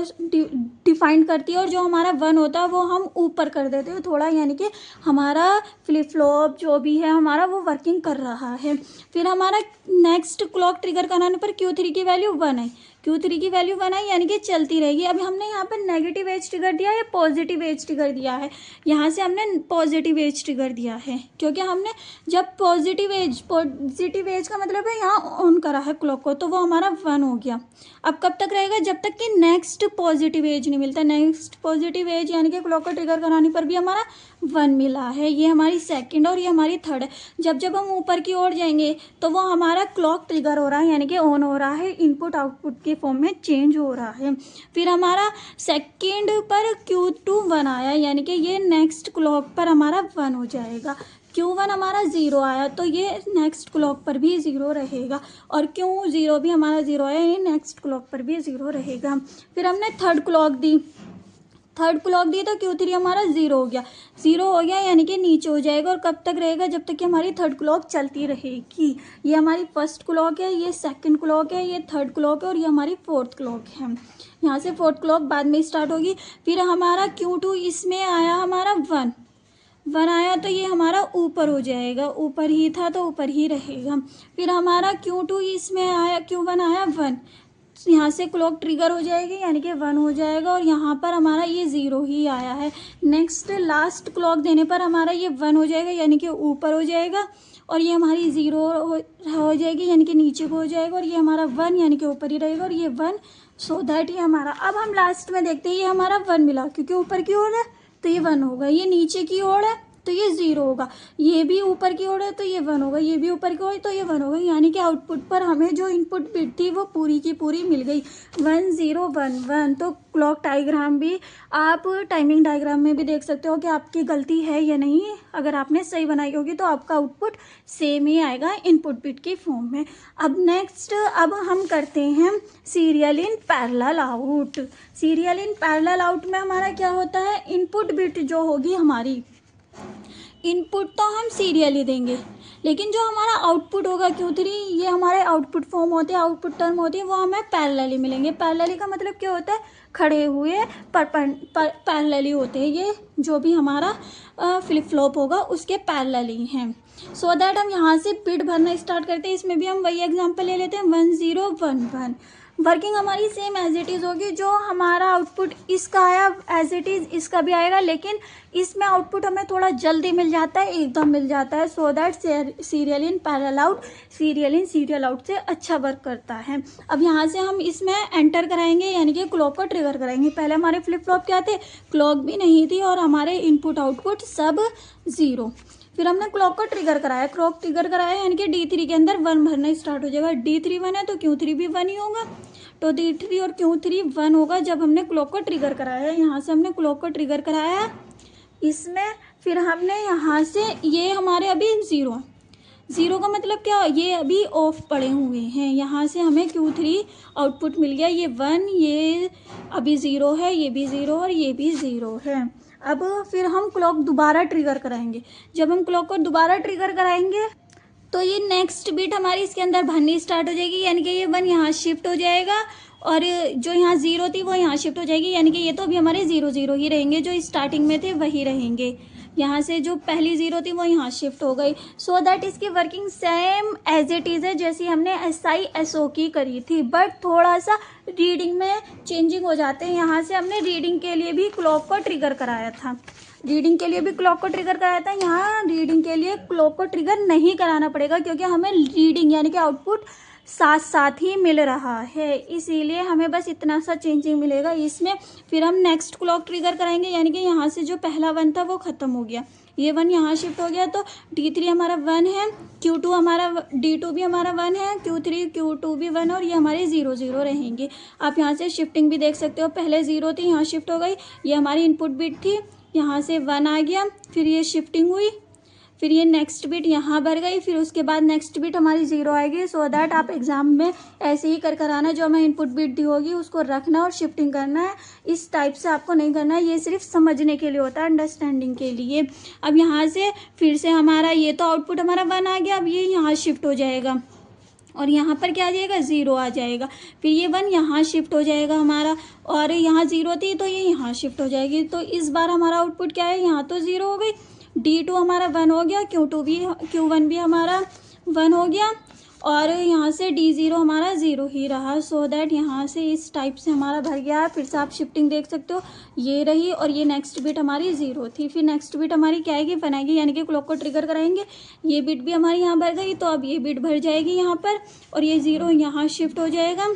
S1: डिफाइन करती है और जो हमारा 1 होता है वो हम ऊपर कर देते हैं थोड़ा, यानी कि हमारा फ्लिप फ्लॉप जो भी है हमारा वो वर्किंग कर रहा है। फिर हमारा नेक्स्ट क्लॉक ट्रिगर कराने पर Q3 की वैल्यू 1 है, Q3 की वैल्यू 1 है यानी कि चलती रहेगी। अभी हमने यहाँ पर नेगेटिव एज ट्रिगर दिया है, पॉजिटिव एज ट्रिगर दिया है। यहाँ से हमने पॉजिटिव एज ट्रिगर दिया है क्योंकि हमने जब पॉजिटिव एज का मतलब है यहाँ ऑन करा है क्लॉक को, तो वो हमारा 1 हो गया। अब कब तक रहेगा, जब तक कि नेक्स्ट पॉजिटिव एज नहीं मिलता। नेक्स्ट पॉजिटिव एज यानी कि क्लॉक को ट्रिगर कराने पर भी हमारा 1 मिला है। ये हमारी सेकंड और ये हमारी थर्ड है। जब हम ऊपर की ओर जाएंगे तो वो हमारा क्लॉक ट्रिगर हो रहा है, यानी कि ऑन हो रहा है, इनपुट आउटपुट के फॉर्म में चेंज हो रहा है। फिर हमारा सेकंड पर Q2 1 आया, यानी कि ये नेक्स्ट क्लॉक पर हमारा 1 हो जाएगा। Q1 हमारा 0 आया तो ये नेक्स्ट क्लॉक पर भी 0 रहेगा और Q0 भी हमारा 0 आया, ये नेक्स्ट क्लॉक पर भी 0 रहेगा। फिर हमने थर्ड क्लॉक दी तो Q3 हमारा 0 हो गया, 0 हो गया यानी कि नीचे हो जाएगा। और कब तक रहेगा, जब तक कि हमारी थर्ड क्लॉक चलती रहेगी। ये हमारी फर्स्ट क्लॉक है, ये सेकंड क्लॉक है, ये थर्ड क्लॉक है और ये हमारी फोर्थ क्लॉक है। यहाँ से फोर्थ क्लॉक बाद में स्टार्ट होगी। फिर हमारा Q2 इसमें आया हमारा 1 आया तो ये हमारा ऊपर हो जाएगा, ऊपर ही था तो ऊपर ही रहेगा। फिर हमारा Q2 इसमें आया, Q1 आया 1, यहाँ से क्लॉक ट्रिगर हो जाएगी यानी कि 1 हो जाएगा और यहाँ पर हमारा ये 0 ही आया है। नेक्स्ट लास्ट क्लॉक देने पर हमारा ये 1 हो जाएगा यानी कि ऊपर हो जाएगा और ये हमारी 0 हो जाएगी यानी कि नीचे को हो जाएगा और ये हमारा 1 यानी कि ऊपर ही रहेगा और ये 1, सो दैट ये हमारा। अब हम लास्ट में देखते हैं, ये हमारा 1 मिला क्योंकि ऊपर की ओर है तो ये 1 होगा, ये नीचे की ओर है तो ये 0 होगा, ये भी ऊपर की ओर है तो ये 1 होगा, ये भी ऊपर की ओर है तो ये 1 होगा, यानी कि आउटपुट पर हमें जो इनपुट बिट थी वो पूरी की पूरी मिल गई 1 0 1 1। तो क्लॉक डायग्राम भी आप टाइमिंग डायग्राम में भी देख सकते हो कि आपकी गलती है या नहीं। अगर आपने सही बनाई होगी तो आपका आउटपुट सेम ही आएगा इनपुट बिट की फॉर्म में। अब नेक्स्ट अब हम करते हैं serial in parallel out. Serial in parallel out में हमारा क्या होता है, इनपुट बिट जो होगी हमारी, इनपुट तो हम सीरियली देंगे, लेकिन जो हमारा आउटपुट होगा Q3, ये हमारे आउटपुट फॉर्म होते हैं, आउटपुट टर्म होती है, वो हमें पैरेलली मिलेंगे। पैरेलली का मतलब क्या होता है, खड़े हुए पैरेलली होते हैं, ये जो भी हमारा फ्लिप फ्लॉप होगा उसके पैरेलली हैं। सो दैट हम यहाँ से बिट भरना स्टार्ट करते हैं। इसमें भी हम वही एग्जांपल ले लेते हैं 1 0 1 1। वर्किंग हमारी सेम एज इट इज़ होगी, जो हमारा आउटपुट इसका आया एज इट इज़ इसका भी आएगा, लेकिन इसमें आउटपुट हमें थोड़ा जल्दी मिल जाता है, एकदम मिल जाता है। So that serial in parallel out serial in serial out से अच्छा वर्क करता है। अब यहाँ से हम इसमें एंटर कराएंगे, यानी कि क्लॉक को ट्रिगर कराएंगे। पहले हमारे फ्लिप फ्लॉप क्या थे, क्लॉक भी नहीं थी और हमारे इनपुट आउटपुट सब 0। फिर हमने क्लॉक को ट्रिगर कराया, क्लॉक ट्रिगर कराया यानी कि D3 के अंदर 1 भरना स्टार्ट हो जाएगा। D3 1 है तो Q3 भी 1 ही होगा, तो D3 और Q3 1 होगा जब हमने क्लॉक को ट्रिगर कराया। यहाँ से हमने क्लॉक को ट्रिगर कराया इसमें, फिर हमने यहाँ से ये हमारे अभी 0 है, 0 का मतलब क्या, ये अभी ऑफ पड़े हुए हैं। यहाँ से हमें Q3 आउटपुट मिल गया, ये 1, ये अभी 0 है, ये भी 0 और ये भी 0 है। अब फिर हम क्लॉक दोबारा ट्रिगर कराएंगे। जब हम क्लॉक को दोबारा ट्रिगर कराएंगे तो ये नेक्स्ट बीट हमारी इसके अंदर भरनी स्टार्ट हो जाएगी, यानी कि ये 1 यहाँ शिफ्ट हो जाएगा और जो यहाँ 0 थी वो यहाँ शिफ्ट हो जाएगी, यानी कि ये तो अभी हमारे 0 0 ही रहेंगे, जो स्टार्टिंग में थे वही रहेंगे। यहाँ से जो पहली 0 थी वो यहाँ शिफ्ट हो गई। सो दैट इसकी working same as it is है जैसी हमने SI SO की करी थी, बट थोड़ा सा रीडिंग में चेंजिंग हो जाते हैं। यहाँ से हमने रीडिंग के लिए भी क्लॉक को ट्रिगर कराया था, रीडिंग के लिए भी क्लॉक को ट्रिगर कराया था। यहाँ रीडिंग के लिए क्लॉक को ट्रिगर नहीं कराना पड़ेगा, क्योंकि हमें रीडिंग यानी कि आउटपुट साथ साथ ही मिल रहा है, इसीलिए हमें बस इतना सा चेंजिंग मिलेगा इसमें। फिर हम नेक्स्ट क्लॉक ट्रिगर कराएंगे, यानी कि यहाँ से जो पहला 1 था वो ख़त्म हो गया, ये 1 यहाँ शिफ्ट हो गया, तो D3 हमारा 1 है, Q2 हमारा D2 भी हमारा 1 है, Q3 Q2 भी 1 और ये हमारे 0 0 रहेंगे। आप यहाँ से शिफ्टिंग भी देख सकते हो, पहले 0 थी यहाँ शिफ्ट हो गई, ये हमारी इनपुट बिट थी, यहाँ से 1 आ गया, फिर ये शिफ्टिंग हुई, फिर ये नेक्स्ट बिट यहाँ भर गई, फिर उसके बाद नेक्स्ट बिट हमारी 0 आएगी। सो दैट आप एग्जाम में ऐसे ही कर कराना, जो हमें इनपुट बिट दी होगी उसको रखना और शिफ्टिंग करना है। इस टाइप से आपको नहीं करना है, ये सिर्फ समझने के लिए होता है, अंडरस्टैंडिंग के लिए। अब यहाँ से फिर से हमारा ये तो आउटपुट हमारा 1 आ गया, अब ये यहाँ शिफ्ट हो जाएगा और यहाँ पर क्या आ जाएगा, 0 आ जाएगा, फिर ये 1 यहाँ शिफ्ट हो जाएगा हमारा, और यहाँ 0 थी तो ये यहाँ शिफ्ट हो जाएगी। तो इस बार हमारा आउटपुट क्या है, यहाँ तो 0 हो गई, D2 हमारा 1 हो गया, Q1 भी हमारा 1 हो गया, और यहाँ से D0 हमारा 0 ही रहा। सो दैट यहाँ से इस टाइप से हमारा भर गया है। फिर से आप शिफ्टिंग देख सकते हो, ये रही और ये नेक्स्ट बिट हमारी 0 थी, फिर नेक्स्ट बिट हमारी क्या आएगी, 1 आएगी, यानी कि क्लॉक को ट्रिगर कराएंगे, ये बिट भी हमारी यहाँ भर गई, तो अब ये बिट भर जाएगी यहाँ पर, और ये 0 यहाँ शिफ्ट हो जाएगा,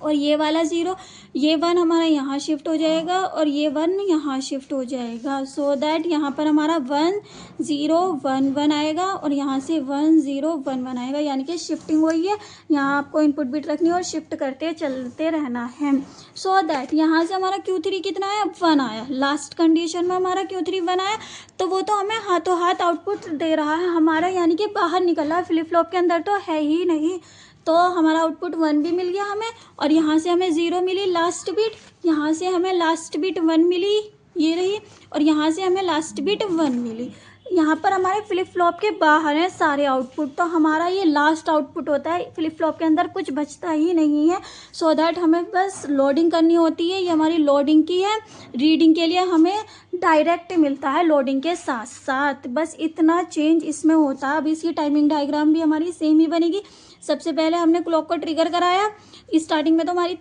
S1: और ये वाला 0, ये 1 हमारा यहाँ शिफ्ट हो जाएगा और ये 1 यहाँ शिफ्ट हो जाएगा। सो दैट यहाँ पर हमारा 1 0 1 1 आएगा और यहाँ से 1 0 1 1 आएगा, यानी कि शिफ्टिंग हुई है। यहाँ आपको इनपुट बिट रखनी है और शिफ्ट करते चलते रहना है। सो दैट यहाँ से हमारा Q3 कितना आया, 1 आया, लास्ट कंडीशन में हमारा Q3 1 आया, तो वो तो हमें हाथों हाथ आउटपुट दे रहा है हमारा, यानी कि बाहर निकल रहा है, फ्लिप फ्लॉप के अंदर तो है ही नहीं, तो हमारा आउटपुट 1 भी मिल गया हमें, और यहाँ से हमें 0 मिली लास्ट बिट, यहाँ से हमें लास्ट बिट 1 मिली, ये रही, और यहाँ से हमें लास्ट बिट 1 मिली। यहाँ पर हमारे फ्लिप फ्लॉप के बाहर हैं सारे आउटपुट, तो हमारा ये लास्ट आउटपुट होता है, फ्लिप फ्लॉप के अंदर कुछ बचता ही नहीं है। सो दैट हमें बस लोडिंग करनी होती है, ये हमारी लोडिंग की है। रीडिंग के लिए हमें डायरेक्ट मिलता है लोडिंग के साथ साथ, बस इतना चेंज इसमें होता है। अब इसकी टाइमिंग डायग्राम भी हमारी सेम ही बनेगी। सबसे पहले हमने क्लॉक को ट्रिगर कराया, स्टार्टिंग में तो हमारी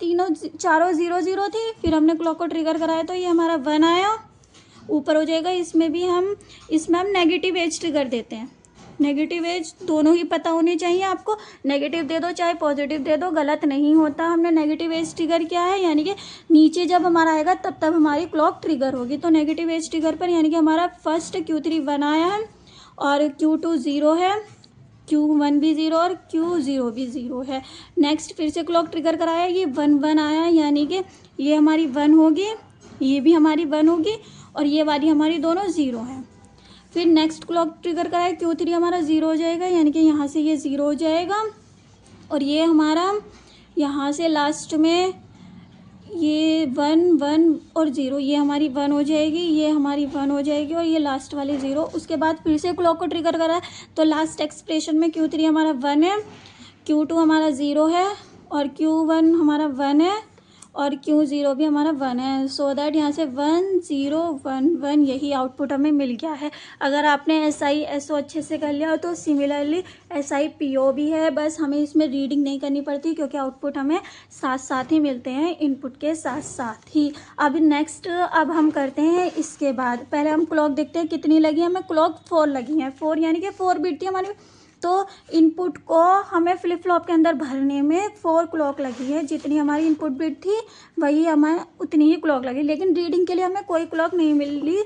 S1: चारों 0 0 थी, फिर हमने क्लॉक को ट्रिगर कराया तो ये हमारा 1 आया, ऊपर हो जाएगा। इसमें हम नेगेटिव एज ट्रिगर देते हैं, नेगेटिव एज दोनों ही पता होनी चाहिए आपको। नेगेटिव दे दो चाहे पॉजिटिव दे दो, गलत नहीं होता। हमने नेगेटिव एज ट्रिगर किया है, यानी कि नीचे जब हमारा आएगा तब हमारी क्लॉक ट्रिगर होगी। तो नेगेटिव एज ट्रिगर पर यानी कि हमारा फर्स्ट Q3 1 आया है और Q2 0 है, Q1 भी 0 और Q0 भी 0 है। नेक्स्ट फिर से क्लॉक ट्रिगर कराया, ये 1 1 आया, यानी कि ये हमारी 1 होगी, ये भी हमारी 1 होगी और ये वाली हमारी दोनों 0 हैं। फिर नेक्स्ट क्लॉक ट्रिगर कराया, Q3 हमारा 0 हो जाएगा, यानी कि यहाँ से ये 0 हो जाएगा और ये हमारा यहाँ से लास्ट में ये 1 1 और 0, ये हमारी 1 हो जाएगी, ये हमारी 1 हो जाएगी और ये लास्ट वाली 0। उसके बाद फिर से क्लॉक को ट्रिगर करा तो लास्ट एक्सप्रेशन में Q3 हमारा 1 है, Q2 हमारा 0 है और Q1 हमारा 1 है और Q0 भी हमारा 1 है। सो दैट यहाँ से 1 0 1 1 यही आउटपुट हमें मिल गया है। अगर आपने SI SO अच्छे से कर लिया हो तो सिमिलरली SI PO भी है, बस हमें इसमें रीडिंग नहीं करनी पड़ती क्योंकि आउटपुट हमें साथ साथ ही मिलते हैं इनपुट के साथ साथ ही। अब नेक्स्ट अब हम करते हैं इसके बाद, पहले हम क्लॉक देखते हैं कितनी लगी, हमें क्लॉक 4 लगी है, 4 यानी कि 4 बीट थी हमारी। तो इनपुट को हमें फ्लिप फ्लॉप के अंदर भरने में 4 क्लॉक लगी है, जितनी हमारी इनपुट बिट थी वही हमें उतनी ही क्लॉक लगी, लेकिन रीडिंग के लिए हमें कोई क्लॉक नहीं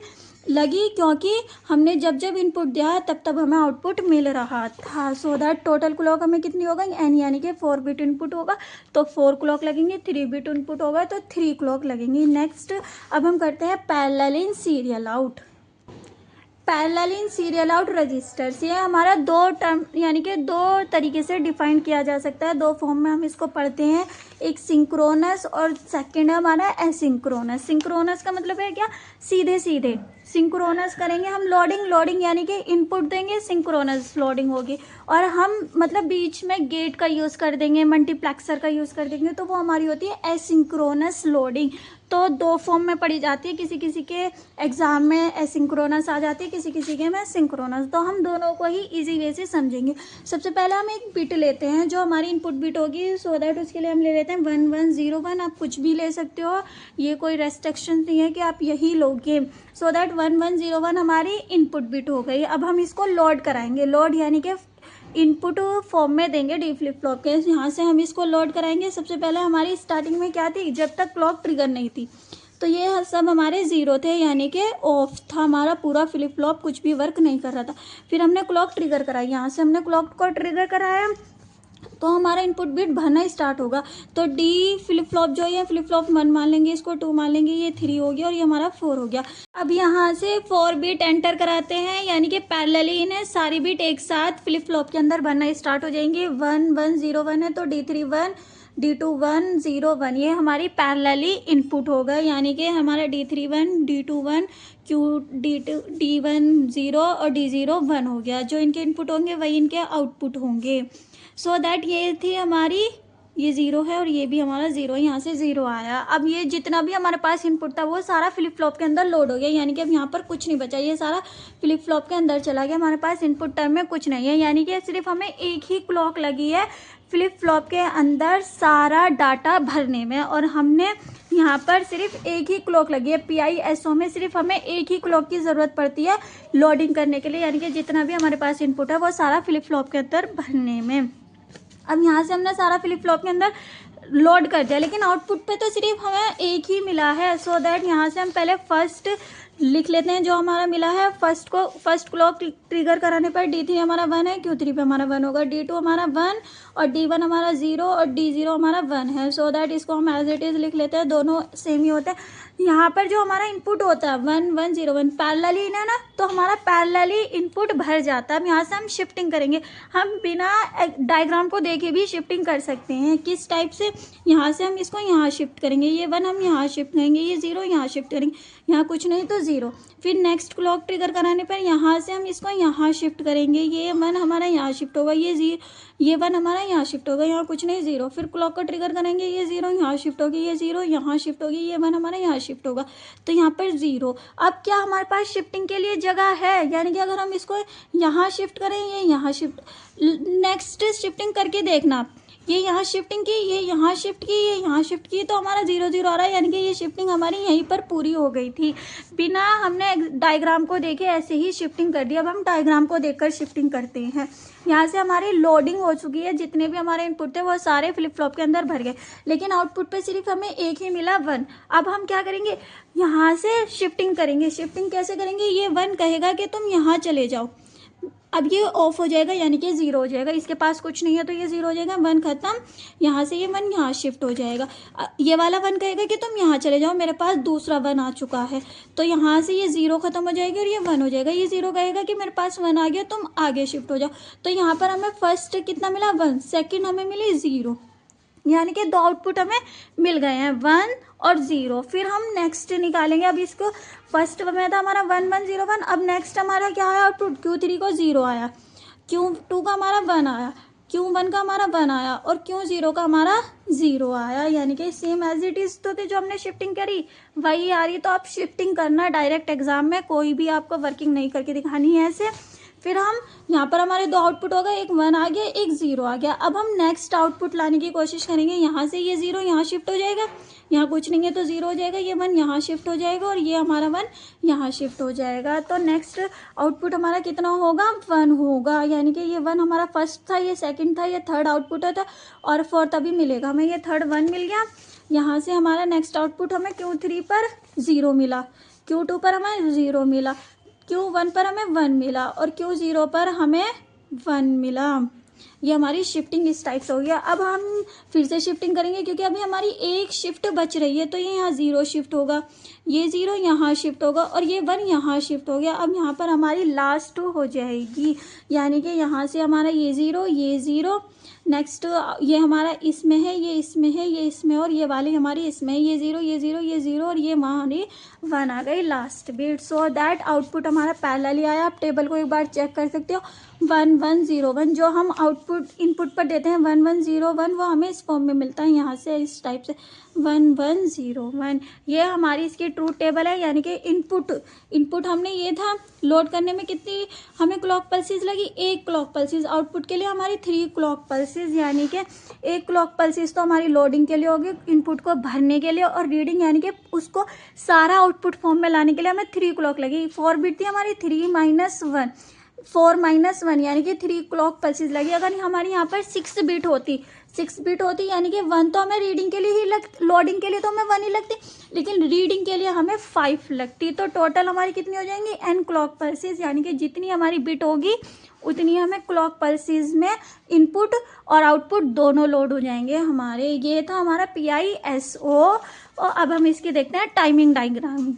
S1: लगी क्योंकि हमने जब जब इनपुट दिया तब हमें आउटपुट मिल रहा था। सो दैट टोटल क्लॉक हमें कितनी हो गई, n यानी कि 4 बिट इनपुट होगा तो 4 क्लॉक लगेंगे, 3 बिट इनपुट होगा तो 3 क्लॉक लगेंगी। नेक्स्ट अब हम करते हैं parallel in serial out. Parallel in serial out registers, ये हमारा 2 टर्म यानी कि 2 तरीके से डिफाइन किया जा सकता है, 2 फॉर्म में हम इसको पढ़ते हैं, एक सिंक्रोनस और सेकंड है हमारा एसिंक्रोनस। सिंक्रोनस का मतलब है क्या, सीधे सीधे। सिंक्रोनस करेंगे हम लोडिंग यानी कि इनपुट देंगे, सिंक्रोनस लोडिंग होगी, और हम मतलब बीच में गेट का यूज़ कर देंगे, मल्टीप्लेक्सर का यूज़ कर देंगे तो वो हमारी होती है एसिंक्रोनस लोडिंग। तो 2 फॉर्म में पढ़ी जाती है, किसी किसी के एग्ज़ाम में एसिंक्रोनस आ जाती है, किसी किसी के में सिंक्रोनस। तो हम दोनों को ही इजी वे से समझेंगे। सबसे पहले हम एक बिट लेते हैं जो हमारी इनपुट बिट होगी, सो दैट उसके लिए हम ले लेते हैं 1 1 0 1। आप कुछ भी ले सकते हो, ये कोई रेस्ट्रिक्शन नहीं है कि आप यही लोगे। सो दैट 1 1 0 1 हमारी इनपुट बिट हो गई। अब हम इसको लोड कराएंगे, लोड यानी कि इनपुट फॉर्म में देंगे डी फ्लिप फ्लॉप के, यहाँ से हम इसको लोड कराएंगे। सबसे पहले हमारी स्टार्टिंग में क्या थी, जब तक क्लॉक ट्रिगर नहीं थी तो ये सब हमारे 0 थे, यानी कि ऑफ था हमारा पूरा फ्लिप फ्लॉप, कुछ भी वर्क नहीं कर रहा था। फिर हमने क्लॉक ट्रिगर कराई, यहाँ से हमने क्लॉक को ट्रिगर कराया तो हमारा इनपुट बिट भरना स्टार्ट होगा। तो डी फ्लिप फ्लॉप जो है फ्लिप फ्लॉप 1 मान लेंगे, इसको 2 मान लेंगे, ये 3 हो गया और ये हमारा 4 हो गया। अब यहाँ से 4 बिट एंटर कराते हैं, यानी कि पैरेलली इन्हें सारी बिट एक साथ फ्लिप फ्लॉप के अंदर भरना स्टार्ट हो जाएंगे। 1 1 0 1 है तो D3 1 D2 1 0 1, ये हमारी पैरेलली इनपुट होगा, यानी कि हमारा D3 1 D2 1 D1 0 और D0 1 हो गया। जो इनके इनपुट होंगे वही इनके आउटपुट होंगे। सो दैट ये थी हमारी, ये 0 है और ये भी हमारा 0, यहाँ से 0 आया। अब ये जितना भी हमारे पास इनपुट था वो सारा फ्लिप फ्लॉप के अंदर लोड हो गया, यानी कि अब यहाँ पर कुछ नहीं बचा, ये सारा फ्लिप फ्लॉप के अंदर चला गया, हमारे पास इनपुट टर्म में कुछ नहीं है, यानी कि सिर्फ हमें एक ही क्लॉक लगी है फ्लिप फ्लॉप के अंदर सारा डाटा भरने में, और हमने यहाँ पर सिर्फ एक ही क्लॉक लगी है। PISO में सिर्फ हमें एक ही क्लॉक की ज़रूरत पड़ती है लोडिंग करने के लिए, यानी कि जितना भी हमारे पास इनपुट है वो सारा फ्लिप फ्लॉप के अंदर भरने में। अब यहाँ से हमने सारा फ्लिप फ्लॉप के अंदर लोड कर दिया, लेकिन आउटपुट पे तो सिर्फ हमें एक ही मिला है। सो दैट यहाँ से हम पहले फर्स्ट लिख लेते हैं जो हमारा मिला है। फर्स्ट क्लॉक ट्रिगर कराने पर D3 हमारा 1 है, Q3 पे हमारा 1 होगा, D2 हमारा 1 और D1 हमारा 0 और D0 हमारा 1 है। सो दैट इसको हम एज इट इज़ लिख लेते हैं, दोनों सेम ही होते हैं। यहाँ पर जो हमारा इनपुट होता है 1 1 0 1 पैरेलली है ना, तो हमारा पैरेलली इनपुट भर जाता है। अब यहाँ से हम शिफ्टिंग करेंगे, हम बिना डायग्राम को देखे भी शिफ्टिंग कर सकते हैं। किस टाइप से, यहाँ से हम इसको यहाँ शिफ्ट करेंगे, ये 1 हम यहाँ शिफ्ट करेंगे, ये 0 यहाँ शिफ्ट करेंगे, यहाँ कुछ नहीं तो 0। फिर नेक्स्ट क्लॉक ट्रिगर कराने पर यहाँ से हम इसको यहाँ शिफ्ट करेंगे, ये 1 हमारा यहाँ शिफ्ट होगा, ये 1 हमारा यहाँ शिफ्ट होगा, यहाँ कुछ नहीं 0। फिर क्लॉक को ट्रिगर करेंगे, ये 0 यहाँ शिफ्ट होगी, ये 0 यहाँ शिफ्ट होगी, ये 1 हमारा यहाँ शिफ्ट होगा, तो यहाँ पर 0। अब क्या हमारे पास शिफ्टिंग के लिए जगह है, यानी कि अगर हम इसको यहाँ शिफ्ट करें, ये यहाँ शिफ्ट, नेक्स्ट शिफ्टिंग करके देखना, ये यहाँ शिफ्टिंग की, ये यहाँ शिफ्ट की, ये यहाँ शिफ्ट की, तो हमारा 0 0 आ रहा है, यानी कि ये शिफ्टिंग हमारी यहीं पर पूरी हो गई थी। बिना हमने डायग्राम को देखे ऐसे ही शिफ्टिंग कर दी। अब हम डायग्राम को देखकर शिफ्टिंग करते हैं। यहाँ से हमारी लोडिंग हो चुकी है, जितने भी हमारे इनपुट थे वो सारे फ्लिप फ्लॉप के अंदर भर गए, लेकिन आउटपुट पे सिर्फ हमें एक ही मिला 1। अब हम क्या करेंगे, यहाँ से शिफ्टिंग करेंगे। शिफ्टिंग कैसे करेंगे, ये 1 कहेगा कि तुम यहाँ चले जाओ, अब ये ऑफ हो जाएगा, यानी कि 0 हो जाएगा। इसके पास कुछ नहीं है तो ये 0 हो जाएगा, 1 खत्म। यहाँ से ये 1 यहाँ शिफ्ट हो जाएगा। ये वाला 1 कहेगा कि तुम यहाँ चले जाओ, मेरे पास दूसरा 1 आ चुका है, तो यहाँ से ये 0 खत्म हो जाएगी और ये 1 हो जाएगा। ये 0 कहेगा कि मेरे पास 1 आ गया, तुम आगे शिफ्ट हो जाओ, तो यहाँ पर हमें फर्स्ट कितना मिला, 1, सेकेंड हमें मिली 0, यानी कि 2 आउटपुट हमें मिल गए हैं, 1 और 0। फिर हम नेक्स्ट निकालेंगे। अब इसको फर्स्ट में था हमारा 1 1 0 1, अब नेक्स्ट हमारा क्या है आउटपुट, Q3 को 0 आया, Q2 का हमारा 1 आया, Q1 का हमारा 1 आया और Q0 का हमारा 0 आया, यानी कि सेम एज इट इज़ तो जो हमने शिफ्टिंग करी वही आ रही। तो आप शिफ्टिंग करना डायरेक्ट एग्जाम में, कोई भी आपको वर्किंग नहीं करके दिखानी है ऐसे। फिर हम यहाँ पर हमारे 2 आउटपुट हो गए, एक 1 आ गया, एक 0 आ गया। अब हम नेक्स्ट आउटपुट लाने की कोशिश करेंगे। यहाँ से ये 0 यहाँ शिफ्ट हो जाएगा, यहाँ कुछ नहीं है तो 0 हो जाएगा, ये 1 यहाँ शिफ्ट हो जाएगा और ये हमारा 1 यहाँ शिफ्ट हो जाएगा। तो नेक्स्ट आउटपुट हमारा कितना होगा, 1 होगा, यानी कि ये 1 हमारा फर्स्ट था, ये सेकंड था, ये थर्ड आउटपुट था और फोर्थ अभी मिलेगा हमें, ये थर्ड 1 मिल गया। यहाँ से हमारा नेक्स्ट आउटपुट हमें Q3 पर 0 मिला, Q2 पर हमें 0 मिला, Q1 पर हमें 1 मिला और Q0 पर हमें 1 मिला। ये हमारी शिफ्टिंग इस टाइप से हो गया। अब हम फिर से शिफ्टिंग करेंगे, क्योंकि अभी हमारी एक शिफ्ट बच रही है, तो ये यहाँ 0 शिफ्ट होगा, ये 0 यहाँ शिफ्ट होगा और ये 1 यहाँ शिफ्ट हो गया। अब यहाँ पर हमारी लास्ट हो जाएगी, यानी कि यहाँ से हमारा ये 0 नेक्स्ट ये हमारा इसमें है, ये इसमें है, ये इसमें और ये वाली हमारी इसमें है, ये 0 ये 0 ये 0 और ये हमारी 1 आ गई last bit. So that output हमारा पैरेलली आया। आप टेबल को एक बार चेक कर सकते हो, 1 1 0 1 जो हम आउटपुट इनपुट पर देते हैं 1 1 0 1, वो हमें इस फॉर्म में मिलता है, यहाँ से इस टाइप से 1 1 0 1। ये हमारी इसकी ट्रूथ टेबल है, यानी कि इनपुट हमने ये था, लोड करने में कितनी हमें क्लॉक पल्सेस लगी, 1 क्लॉक पल्सेस। आउटपुट के लिए हमारी 3 क्लॉक पल्सेस, यानी कि 1 क्लॉक पल्सेस तो हमारी लोडिंग के लिए होगी, इनपुट को भरने के लिए, और रीडिंग यानी कि उसको सारा आउटपुट फॉर्म में लाने के लिए हमें 3 क्लॉक लगी। 4 बिट थी हमारी, 3 - 1 4 - 1 यानी कि 3 क्लॉक पल्सेस लगी। अगर हमारी यहाँ पर 6 बिट होती यानी कि 1 तो हमें रीडिंग के लिए ही लोडिंग के लिए तो हमें 1 ही लगती, लेकिन रीडिंग के लिए हमें 5 लगती। तो टोटल हमारी कितनी हो जाएंगी, n क्लॉक पल्सेस, यानी कि जितनी हमारी बिट होगी उतनी हमें क्लॉक पल्सेस में इनपुट और आउटपुट दोनों लोड हो जाएंगे हमारे। ये था हमारा PISO। और अब हम इसकी देखते हैं टाइमिंग डायग्राम।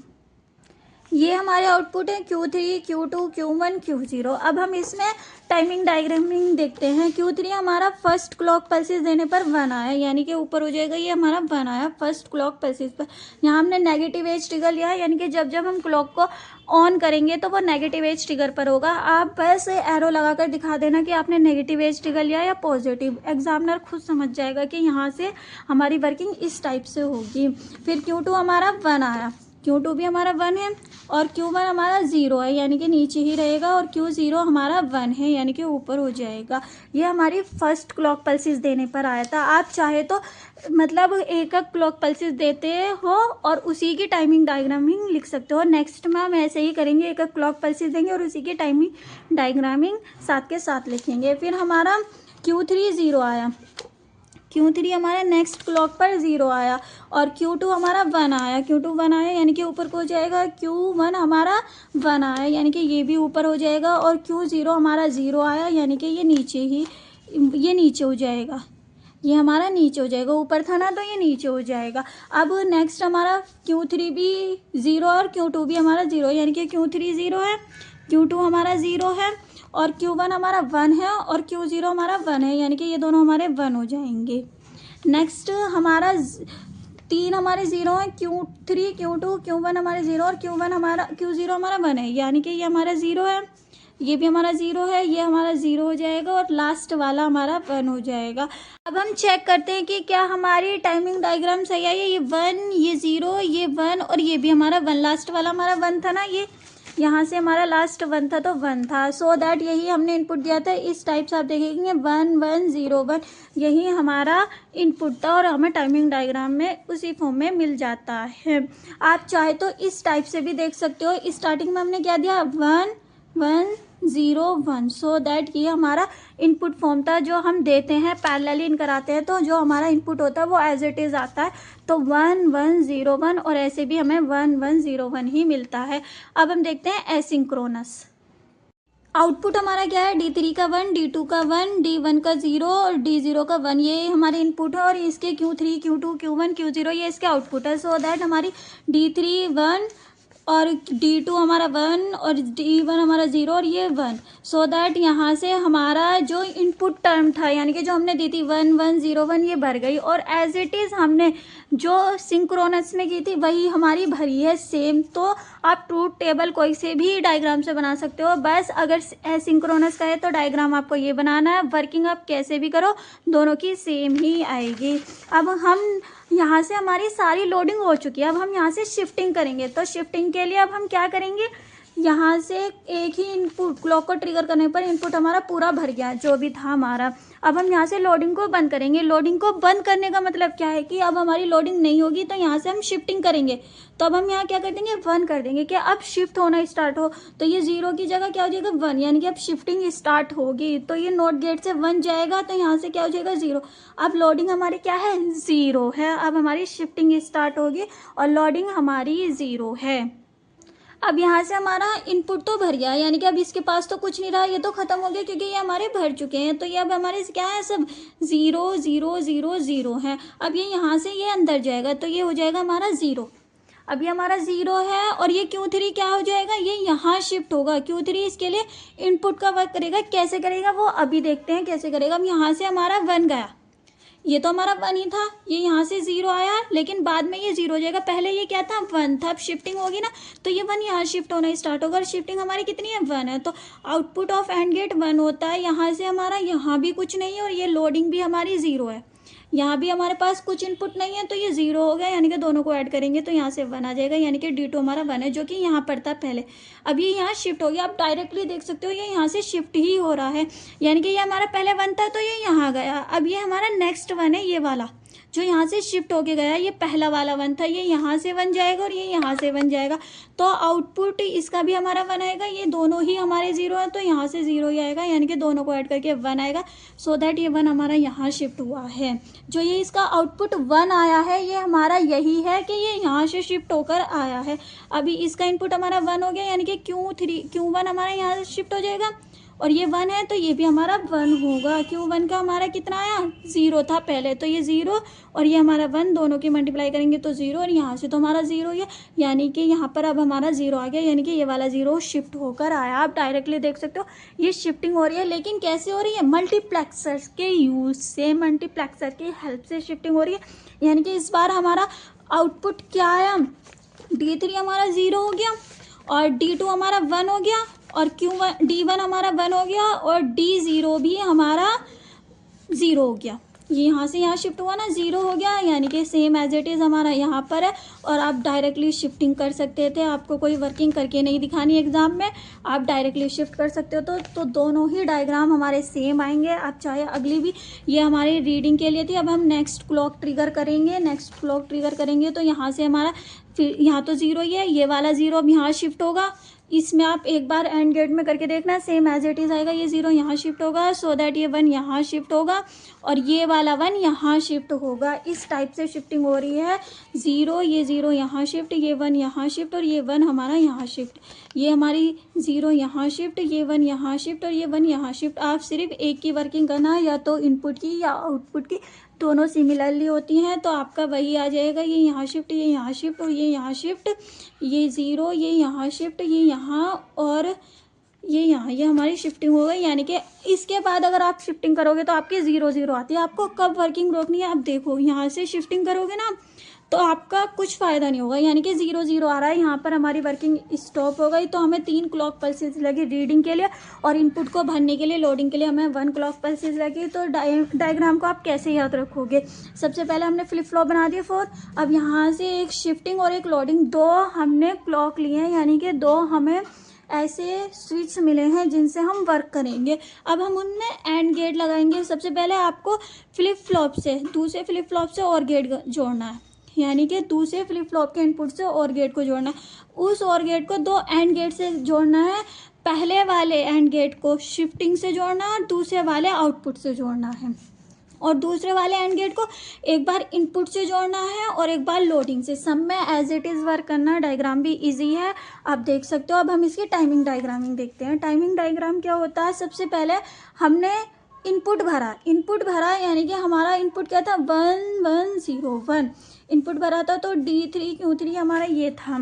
S1: ये हमारे आउटपुट है Q3 Q2 Q1 Q0। अब हम इसमें टाइमिंग डायग्रामिंग देखते हैं। Q3 हमारा फर्स्ट क्लॉक पल्सेस देने पर 1 आया, यानी कि ऊपर हो जाएगा, ये हमारा 1 आया फर्स्ट क्लॉक पल्सेस पर। यहाँ हमने नेगेटिव एज ट्रिगर लिया है, यानी कि जब हम क्लॉक को ऑन करेंगे तो वो नेगेटिव एज ट्रिगर पर होगा। आप बस एरो लगाकर दिखा देना कि आपने नेगेटिव एज ट्रिगर लिया या पॉजिटिव, एग्जामिनर खुद समझ जाएगा कि यहाँ से हमारी वर्किंग इस टाइप से होगी। फिर Q2 हमारा 1 आया, Q2 भी हमारा 1 है और Q1 हमारा 0 है, यानी कि नीचे ही रहेगा, और Q0 हमारा 1 है, यानी कि ऊपर हो जाएगा। ये हमारी फर्स्ट क्लॉक पल्सेस देने पर आया था। आप चाहे तो मतलब एक क्लॉक पल्सेस देते हो और उसी की टाइमिंग डायग्रामिंग लिख सकते हो। नेक्स्ट में हम ऐसे ही करेंगे, एक क्लॉक पल्सेस देंगे और उसी की टाइमिंग डायग्रामिंग साथ के साथ लिखेंगे। फिर हमारा Q3 0 आया, Q3 हमारा नेक्स्ट क्लॉक पर 0 आया और Q2 हमारा 1 आया, Q2 1 आया यानी कि ऊपर को हो जाएगा। Q1 हमारा 1 आया, यानी कि ये भी ऊपर हो जाएगा, और Q0 हमारा 0 आया, यानी कि ये नीचे हो जाएगा, ये हमारा नीचे हो जाएगा, ऊपर था ना तो ये नीचे हो जाएगा। अब नेक्स्ट हमारा Q3 भी 0 और Q2 भी हमारा 0, यानी कि Q3 0 है, Q2 हमारा 0 है और Q1 हमारा 1 है और Q0 हमारा 1 है, यानी कि ये दोनों हमारे 1 हो जाएंगे। नेक्स्ट हमारा 3 हमारे 0 हैं, Q3 Q2 Q1 हमारे 0 और Q0 हमारा 1 है, यानी कि ये हमारा 0 है, ये भी हमारा 0 है, ये हमारा 0 हो जाएगा और लास्ट वाला हमारा 1 हो जाएगा। अब हम चेक करते हैं कि क्या हमारी टाइमिंग डायग्राम सही है। ये 1 ये 0 ये 1 और ये भी हमारा 1, लास्ट वाला हमारा 1 था ना, ये यहाँ से हमारा लास्ट 1 था तो 1 था, सो दैट यही हमने इनपुट दिया था। इस टाइप से आप देखेंगे 1 1 0 1 यही हमारा इनपुट था और हमें टाइमिंग डायग्राम में उसी फॉर्म में मिल जाता है। आप चाहे तो इस टाइप से भी देख सकते हो। स्टार्टिंग में हमने क्या दिया 1 1 0 1, सो दैट ये हमारा इनपुट फॉर्म था जो हम देते हैं पैरेलली इन कराते हैं तो जो हमारा इनपुट होता है वो एज इट इज़ आता है। तो 1 1 0 1 और ऐसे भी हमें 1 1 0 1 ही मिलता है। अब हम देखते हैं एसिंक्रोनस। आउटपुट हमारा क्या है D3 का 1, D2 का 1, D1 का 0 और D0 का 1, ये हमारे इनपुट है और इसके Q3 Q2 Q1 Q0 ये इसके आउटपुट है। सो दैट हमारी D3 1 और D2 हमारा 1 और D1 हमारा 0 और ये 1, सो दैट यहाँ से हमारा जो इनपुट टर्म था यानी कि जो हमने दी थी 1 1 0 1 ये भर गई और एज इट इज़ हमने जो सिंक्रोनस में की थी वही हमारी भरी है सेम। तो आप ट्रूथ टेबल कोई से भी डायग्राम से बना सकते हो, बस अगर एसिंक्रोनस का है तो डायग्राम आपको ये बनाना है। वर्किंग आप कैसे भी करो दोनों की सेम ही आएगी। अब हम यहाँ से हमारी सारी लोडिंग हो चुकी है, अब हम यहाँ से शिफ्टिंग करेंगे। तो शिफ्टिंग के लिए अब हम क्या करेंगे, यहाँ से एक ही इनपुट क्लॉक को ट्रिगर करने पर इनपुट हमारा पूरा भर गया जो भी था हमारा। अब हम यहाँ से लोडिंग को बंद करेंगे। लोडिंग को बंद करने का मतलब क्या है कि अब हमारी लोडिंग नहीं होगी तो यहाँ से हम शिफ्टिंग करेंगे। तो अब हम यहाँ क्या कर देंगे 1 कर देंगे कि अब शिफ्ट होना स्टार्ट हो। तो ये 0 की जगह क्या हो जाएगा 1, यानी कि अब शिफ्टिंग स्टार्ट होगी। तो ये नॉट गेट से 1 जाएगा तो यहाँ से क्या हो जाएगा 0। अब लोडिंग हमारी क्या है 0 है। अब हमारी शिफ्टिंग स्टार्ट होगी और लोडिंग हमारी 0 है। अब यहाँ से हमारा इनपुट तो भर गया यानी कि अब इसके पास तो कुछ नहीं रहा, ये तो ख़त्म हो गया क्योंकि ये हमारे भर चुके हैं। तो ये अब हमारे क्या है सब 0 0 0 0 है। अब ये यहाँ से ये अंदर जाएगा तो ये हो जाएगा हमारा 0। अब ये हमारा 0 है और ये Q3 क्या हो जाएगा, ये यहाँ शिफ्ट होगा। Q3 इसके लिए इनपुट का वर्क करेगा। कैसे करेगा वो अभी देखते हैं कैसे करेगा। अब यहाँ से हमारा 1 गया, ये तो हमारा 1 ही था, ये यहाँ से 0 आया लेकिन बाद में ये 0 हो जाएगा। पहले ये क्या था 1 था, अब शिफ्टिंग होगी ना तो ये 1 यहाँ शिफ्ट होना स्टार्ट होगा और शिफ्टिंग हमारी कितनी है 1 है। तो आउटपुट ऑफ एंड गेट 1 होता है। यहाँ से हमारा यहाँ भी कुछ नहीं है और ये लोडिंग भी हमारी 0 है। यहाँ भी हमारे पास कुछ इनपुट नहीं है तो ये 0 हो गया, यानी कि दोनों को ऐड करेंगे तो यहाँ से 1 आ जाएगा, यानी कि D2 हमारा 1 है जो कि यहाँ पर था पहले। अब ये यहाँ शिफ्ट हो गया। आप डायरेक्टली देख सकते हो ये यहाँ से शिफ्ट ही हो रहा है, यानी कि ये हमारा पहले 1 था तो ये यहाँ गया। अब ये हमारा नेक्स्ट 1 है, ये वाला जो यहाँ से शिफ्ट होके गया, ये पहला वाला 1 था, ये यहाँ से 1 जाएगा और ये यहाँ से 1 जाएगा। तो आउटपुट इसका भी हमारा 1 आएगा। ये दोनों ही हमारे 0 है तो यहाँ से 0 ही आएगा, यानी कि दोनों को ऐड करके 1 आएगा। सो दैट ये 1 हमारा यहाँ शिफ्ट हुआ है। जो ये इसका आउटपुट 1 आया है ये हमारा यही है कि ये यहाँ से शिफ्ट होकर आया है। अभी इसका इनपुट हमारा 1 हो गया, यानी कि Q1 हमारा यहाँ से शिफ्ट हो जाएगा और ये 1 है तो ये भी हमारा 1 होगा। Q1 का हमारा कितना आया 0 था पहले, तो ये 0 और ये हमारा 1, दोनों की मल्टीप्लाई करेंगे तो 0 और यहाँ से तो हमारा 0 ही है, यानी कि यहाँ पर अब हमारा 0 आ गया, यानी कि ये वाला 0 शिफ्ट होकर आया। आप डायरेक्टली देख सकते हो ये शिफ्टिंग हो रही है, लेकिन कैसे हो रही है मल्टीप्लेक्सर के यूज से, मल्टीप्लेक्सर की हेल्प से शिफ्टिंग हो रही है। यानी कि इस बार हमारा आउटपुट क्या आया, D3 हमारा 0 हो गया और D2 हमारा 1 हो गया और D1 हमारा 1 हो गया और D0 भी हमारा 0 हो गया। ये यहाँ से यहाँ शिफ्ट हुआ ना 0 हो गया, यानी कि सेम एज इट इज़ हमारा यहाँ पर है। और आप डायरेक्टली शिफ्टिंग कर सकते थे, आपको कोई वर्किंग करके नहीं दिखानी एग्जाम में, आप डायरेक्टली शिफ्ट कर सकते हो। तो दोनों ही डायग्राम हमारे सेम आएंगे। आप चाहे अगली भी, ये हमारी रीडिंग के लिए थी। अब हम नेक्स्ट क्लॉक ट्रिगर करेंगे। नेक्स्ट क्लॉक ट्रिगर करेंगे तो यहाँ से हमारा फिर यहाँ तो 0 ही है, ये वाला 0 अब यहाँ शिफ्ट होगा। इसमें आप एक बार एंड गेट में करके देखना, सेम एज इट इज़ आएगा। ये 0 यहाँ शिफ्ट होगा, सो दैट ये 1 यहाँ शिफ्ट होगा और ये वाला 1 यहाँ शिफ्ट होगा। इस टाइप से शिफ्टिंग हो रही है। 0 ये 0 यहाँ शिफ्ट, ये 1 यहाँ शिफ्ट और ये 1 हमारा यहाँ शिफ्ट। ये हमारी 0 यहाँ शिफ्ट, ये 1 यहाँ शिफ्ट और ये 1 यहाँ शिफ्ट। आप सिर्फ एक की वर्किंग करना, या तो इनपुट की या आउटपुट की, दोनों सिमिलरली होती हैं तो आपका वही आ जाएगा। ये यहाँ शिफ्ट, ये यहाँ शिफ्ट और ये यहाँ शिफ्ट, ये 0 ये यहाँ शिफ्ट, ये यहाँ और ये यहाँ ये हमारी शिफ्टिंग हो गई, यानी कि इसके बाद अगर आप शिफ्टिंग करोगे तो आपकी 0 0 आती है। आपको कब वर्किंग रोकनी है, आप देखो यहाँ से शिफ्टिंग करोगे ना तो आपका कुछ फ़ायदा नहीं होगा, यानी कि 0 0 आ रहा है, यहाँ पर हमारी वर्किंग स्टॉप हो गई। तो हमें 3 क्लॉक पल्सेस लगी रीडिंग के लिए, और इनपुट को भरने के लिए लोडिंग के लिए हमें 1 क्लॉक पल्सेस लगी। तो डायग्राम को आप कैसे याद रखोगे, सबसे पहले हमने फ्लिप फ्लॉप बना दिए 4। अब यहाँ से एक शिफ्टिंग और एक लोडिंग, 2 हमने क्लॉक लिए हैं, यानी कि 2 हमें ऐसे स्विच मिले हैं जिनसे हम वर्क करेंगे। अब हम उनमें एंड गेट लगाएंगे। सबसे पहले आपको फ्लिप फ्लॉप से दूसरे फ्लिप फ्लॉप से और गेट जोड़ना है, यानी कि दूसरे फ्लिप फ्लॉप के इनपुट से और गेट को जोड़ना है। उस और गेट को 2 एंड गेट से जोड़ना है। पहले वाले एंड गेट को शिफ्टिंग से जोड़ना है और दूसरे वाले आउटपुट से जोड़ना है, और दूसरे वाले एंड गेट को एक बार इनपुट से जोड़ना है और एक बार लोडिंग से। सब में एज इट इज़ वर्क करना। डायग्राम भी इजी है, आप देख सकते हो। अब हम इसकी टाइमिंग डायग्रामिंग देखते हैं। टाइमिंग डायग्राम क्या होता है, सबसे पहले हमने इनपुट भरा यानी कि हमारा इनपुट क्या था 1 1 0 1 इनपुट भरा था। तो D3 Q3 हमारा ये था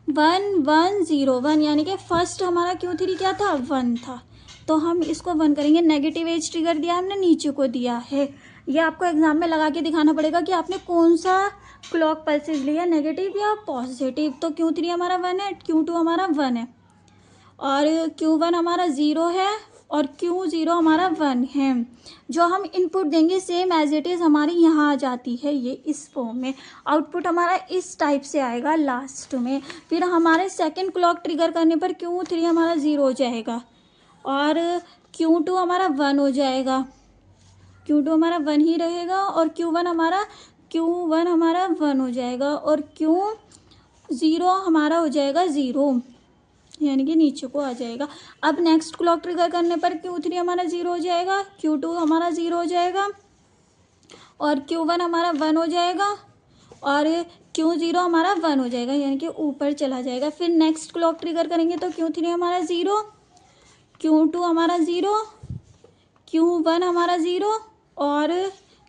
S1: 1 1 0 1, यानी कि फर्स्ट हमारा Q3 क्या था 1 था। तो हम इसको 1 करेंगे। नेगेटिव एज ट्रिगर दिया हमने, नीचे को दिया है। ये आपको एग्जाम में लगा के दिखाना पड़ेगा कि आपने कौन सा क्लॉक पल्सेस लिया, नेगेटिव या पॉजिटिव। तो Q3 हमारा 1 है, Q2 हमारा 1 है, और Q1 हमारा 0 है, और Q0 हमारा 1 है। जो हम इनपुट देंगे सेम एज इट इज़ हमारी यहाँ आ जाती है, ये इस फॉर्म में। आउटपुट हमारा इस टाइप से आएगा लास्ट में। फिर हमारे सेकंड क्लॉक ट्रिगर करने पर Q3 हमारा 0 हो जाएगा, और Q2 हमारा 1 हो जाएगा। Q2 हमारा 1 ही रहेगा, और Q1 हमारा 1 हो जाएगा, और Q0 हमारा हो जाएगा 0, यानी कि नीचे को आ जाएगा। अब नेक्स्ट क्लॉक ट्रिगर करने पर Q3 हमारा 0 हो जाएगा, Q2 हमारा 0 हो जाएगा, और Q1 हमारा 1 हो जाएगा, और Q0 हमारा 1 हो जाएगा, यानी कि ऊपर चला जाएगा। फिर नेक्स्ट क्लॉक ट्रिगर करेंगे तो Q3 हमारा 0, Q2 हमारा 0, Q1 हमारा 0, और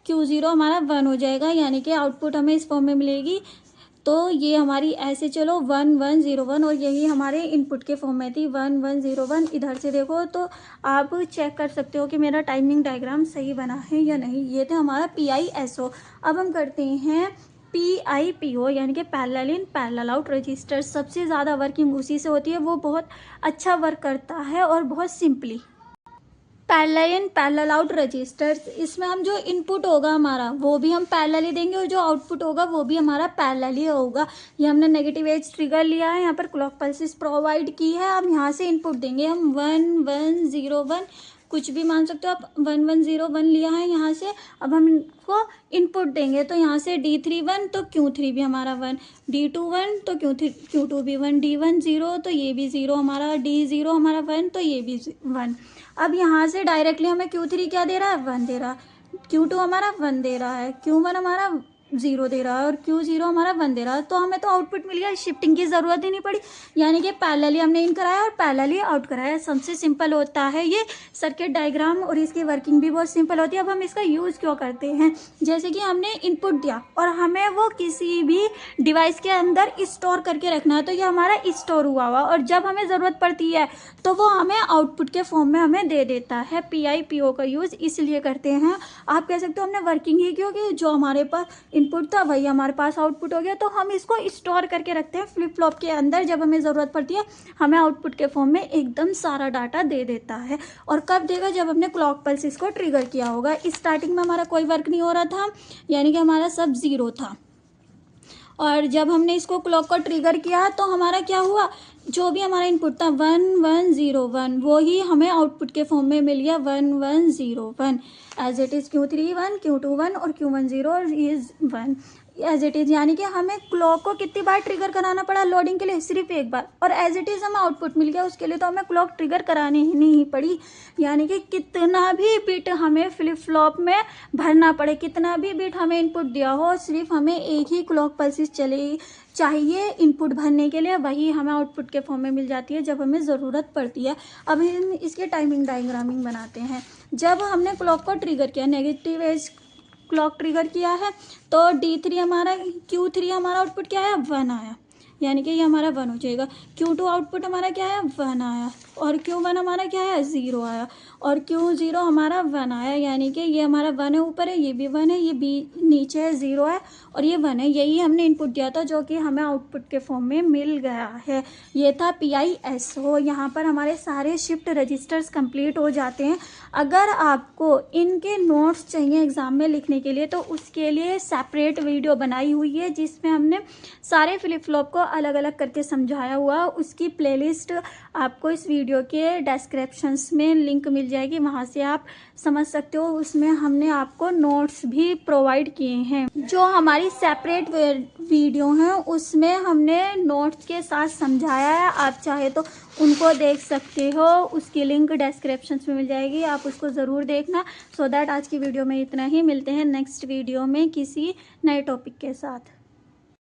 S1: Q0 हमारा 1 हो जाएगा, यानी कि आउटपुट हमें इस फॉर्म में मिलेगी। तो ये हमारी ऐसे चलो 1 1 0 1, और यही हमारे इनपुट के फॉर्म में थी 1 1 0 1। इधर से देखो तो आप चेक कर सकते हो कि मेरा टाइमिंग डायग्राम सही बना है या नहीं। ये था हमारा PISO। अब हम करते हैं PIPO, यानी कि parallel in parallel out register. सबसे ज़्यादा वर्किंग उसी से होती है, वो बहुत अच्छा वर्क करता है और बहुत simply. Parallel in parallel out registers, इसमें हम जो इनपुट होगा हमारा वो भी हम पैरेलल ही देंगे, और जो आउटपुट होगा वो भी हमारा पैरेलल ही होगा। ये हमने नेगेटिव एज ट्रिगर लिया है, यहाँ पर क्लॉक पल्सेस प्रोवाइड की है। अब यहाँ से इनपुट देंगे हम 1 1 0 1, कुछ भी मान सकते हो आप। 1 1 0 1 लिया है यहाँ से। अब हम इनको इनपुट देंगे तो यहाँ से D3 1 तो Q3 भी हमारा 1, D2 1 तो Q2 भी 1, D1 0 तो ये भी 0 हमारा, D0 हमारा 1 तो ये भी 1। अब यहाँ से डायरेक्टली हमें Q3 क्या दे रहा है 1 दे रहा है, Q2 हमारा 1 दे रहा है, Q1 हमारा 0 दे रहा है, और Q0 हमारा 1 दे रहा है। तो हमें तो आउटपुट मिल गया, शिफ्टिंग की ज़रूरत ही नहीं पड़ी, यानी कि पैरेलली हमने इन कराया और पैरेलली आउट कराया। सबसे सिंपल होता है ये सर्किट डायग्राम, और इसकी वर्किंग भी बहुत सिंपल होती है। अब हम इसका यूज़ क्यों करते हैं, जैसे कि हमने इनपुट दिया और हमें वो किसी भी डिवाइस के अंदर स्टोर करके रखना है, तो ये हमारा स्टोर हुआ और जब हमें ज़रूरत पड़ती है तो वो हमें आउटपुट के फॉर्म में हमें दे देता है। PIPO का यूज़ इसलिए करते हैं। आप कह सकते हो हमने वर्किंग ही क्यों की, जो हमारे पास इनपुट था वही हमारे पास आउटपुट हो गया, तो हम इसको स्टोर करके रखते हैं फ्लिप फ्लॉप के अंदर। जब हमें ज़रूरत पड़ती है हमें आउटपुट के फॉर्म में एकदम सारा डाटा दे देता है। और कब देगा, जब हमने क्लॉक पल्सेस को ट्रिगर किया होगा। स्टार्टिंग में हमारा कोई वर्क नहीं हो रहा था, यानी कि हमारा सब 0 था, और जब हमने इसको क्लॉक को ट्रिगर किया तो हमारा क्या हुआ, जो भी हमारा इनपुट था 1 1 0 1 वो ही हमें आउटपुट के फॉर्म में मिल गया 1 1 0 1 as it is. Q3 1 Q2 1 और Q1 0 और इज 1 एज इट इज़। यानी कि हमें क्लॉक को कितनी बार ट्रिगर कराना पड़ा लोडिंग के लिए, सिर्फ एक बार, और एज इट इज़ हमें आउटपुट मिल गया। उसके लिए तो हमें क्लॉक ट्रिगर करानी ही नहीं पड़ी, यानी कि कितना भी बिट हमें फ्लिप फ्लॉप में भरना पड़े, कितना भी बिट हमें इनपुट दिया हो, सिर्फ हमें एक ही क्लॉक पल्सेस चले चाहिए इनपुट भरने के लिए, वही हमें आउटपुट के फॉर्म में मिल जाती है जब हमें ज़रूरत पड़ती है। अब हम इसके टाइमिंग डायग्रामिंग बनाते हैं। जब हमने क्लॉक को ट्रिगर किया, नेगेटिव एज क्लॉक ट्रिगर किया है, तो D3 हमारा Q3 हमारा आउटपुट क्या आया 1 आया, यानी कि ये हमारा 1 हो जाएगा। Q2 आउटपुट हमारा क्या है 1 आया, और Q1 हमारा क्या है 0 आया, और Q0 हमारा 1 आया, यानी कि ये हमारा 1 है ऊपर है, ये भी 1 है, ये बी नीचे है 0 है, और ये 1 है। यही हमने इनपुट दिया था जो कि हमें आउटपुट के फॉर्म में मिल गया है। ये था PISO। यहाँ पर हमारे सारे शिफ्ट रजिस्टर्स कंप्लीट हो जाते हैं। अगर आपको इनके नोट्स चाहिए एग्ज़ाम में लिखने के लिए तो उसके लिए सेपरेट वीडियो बनाई हुई है जिसमें हमने सारे फ्लिप फ्लॉप को अलग अलग करके समझाया हुआ। उसकी प्लेलिस्ट आपको इस वीडियो के डिस्क्रिप्शंस में लिंक मिल जाएगी, वहाँ से आप समझ सकते हो। उसमें हमने आपको नोट्स भी प्रोवाइड किए हैं। जो हमारी सेपरेट वीडियो हैं उसमें हमने नोट्स के साथ समझाया है, आप चाहे तो उनको देख सकते हो। उसकी लिंक डिस्क्रिप्शन में मिल जाएगी, आप उसको ज़रूर देखना। सो दैट आज की वीडियो में इतना ही, मिलते हैं नेक्स्ट वीडियो में किसी नए टॉपिक के साथ।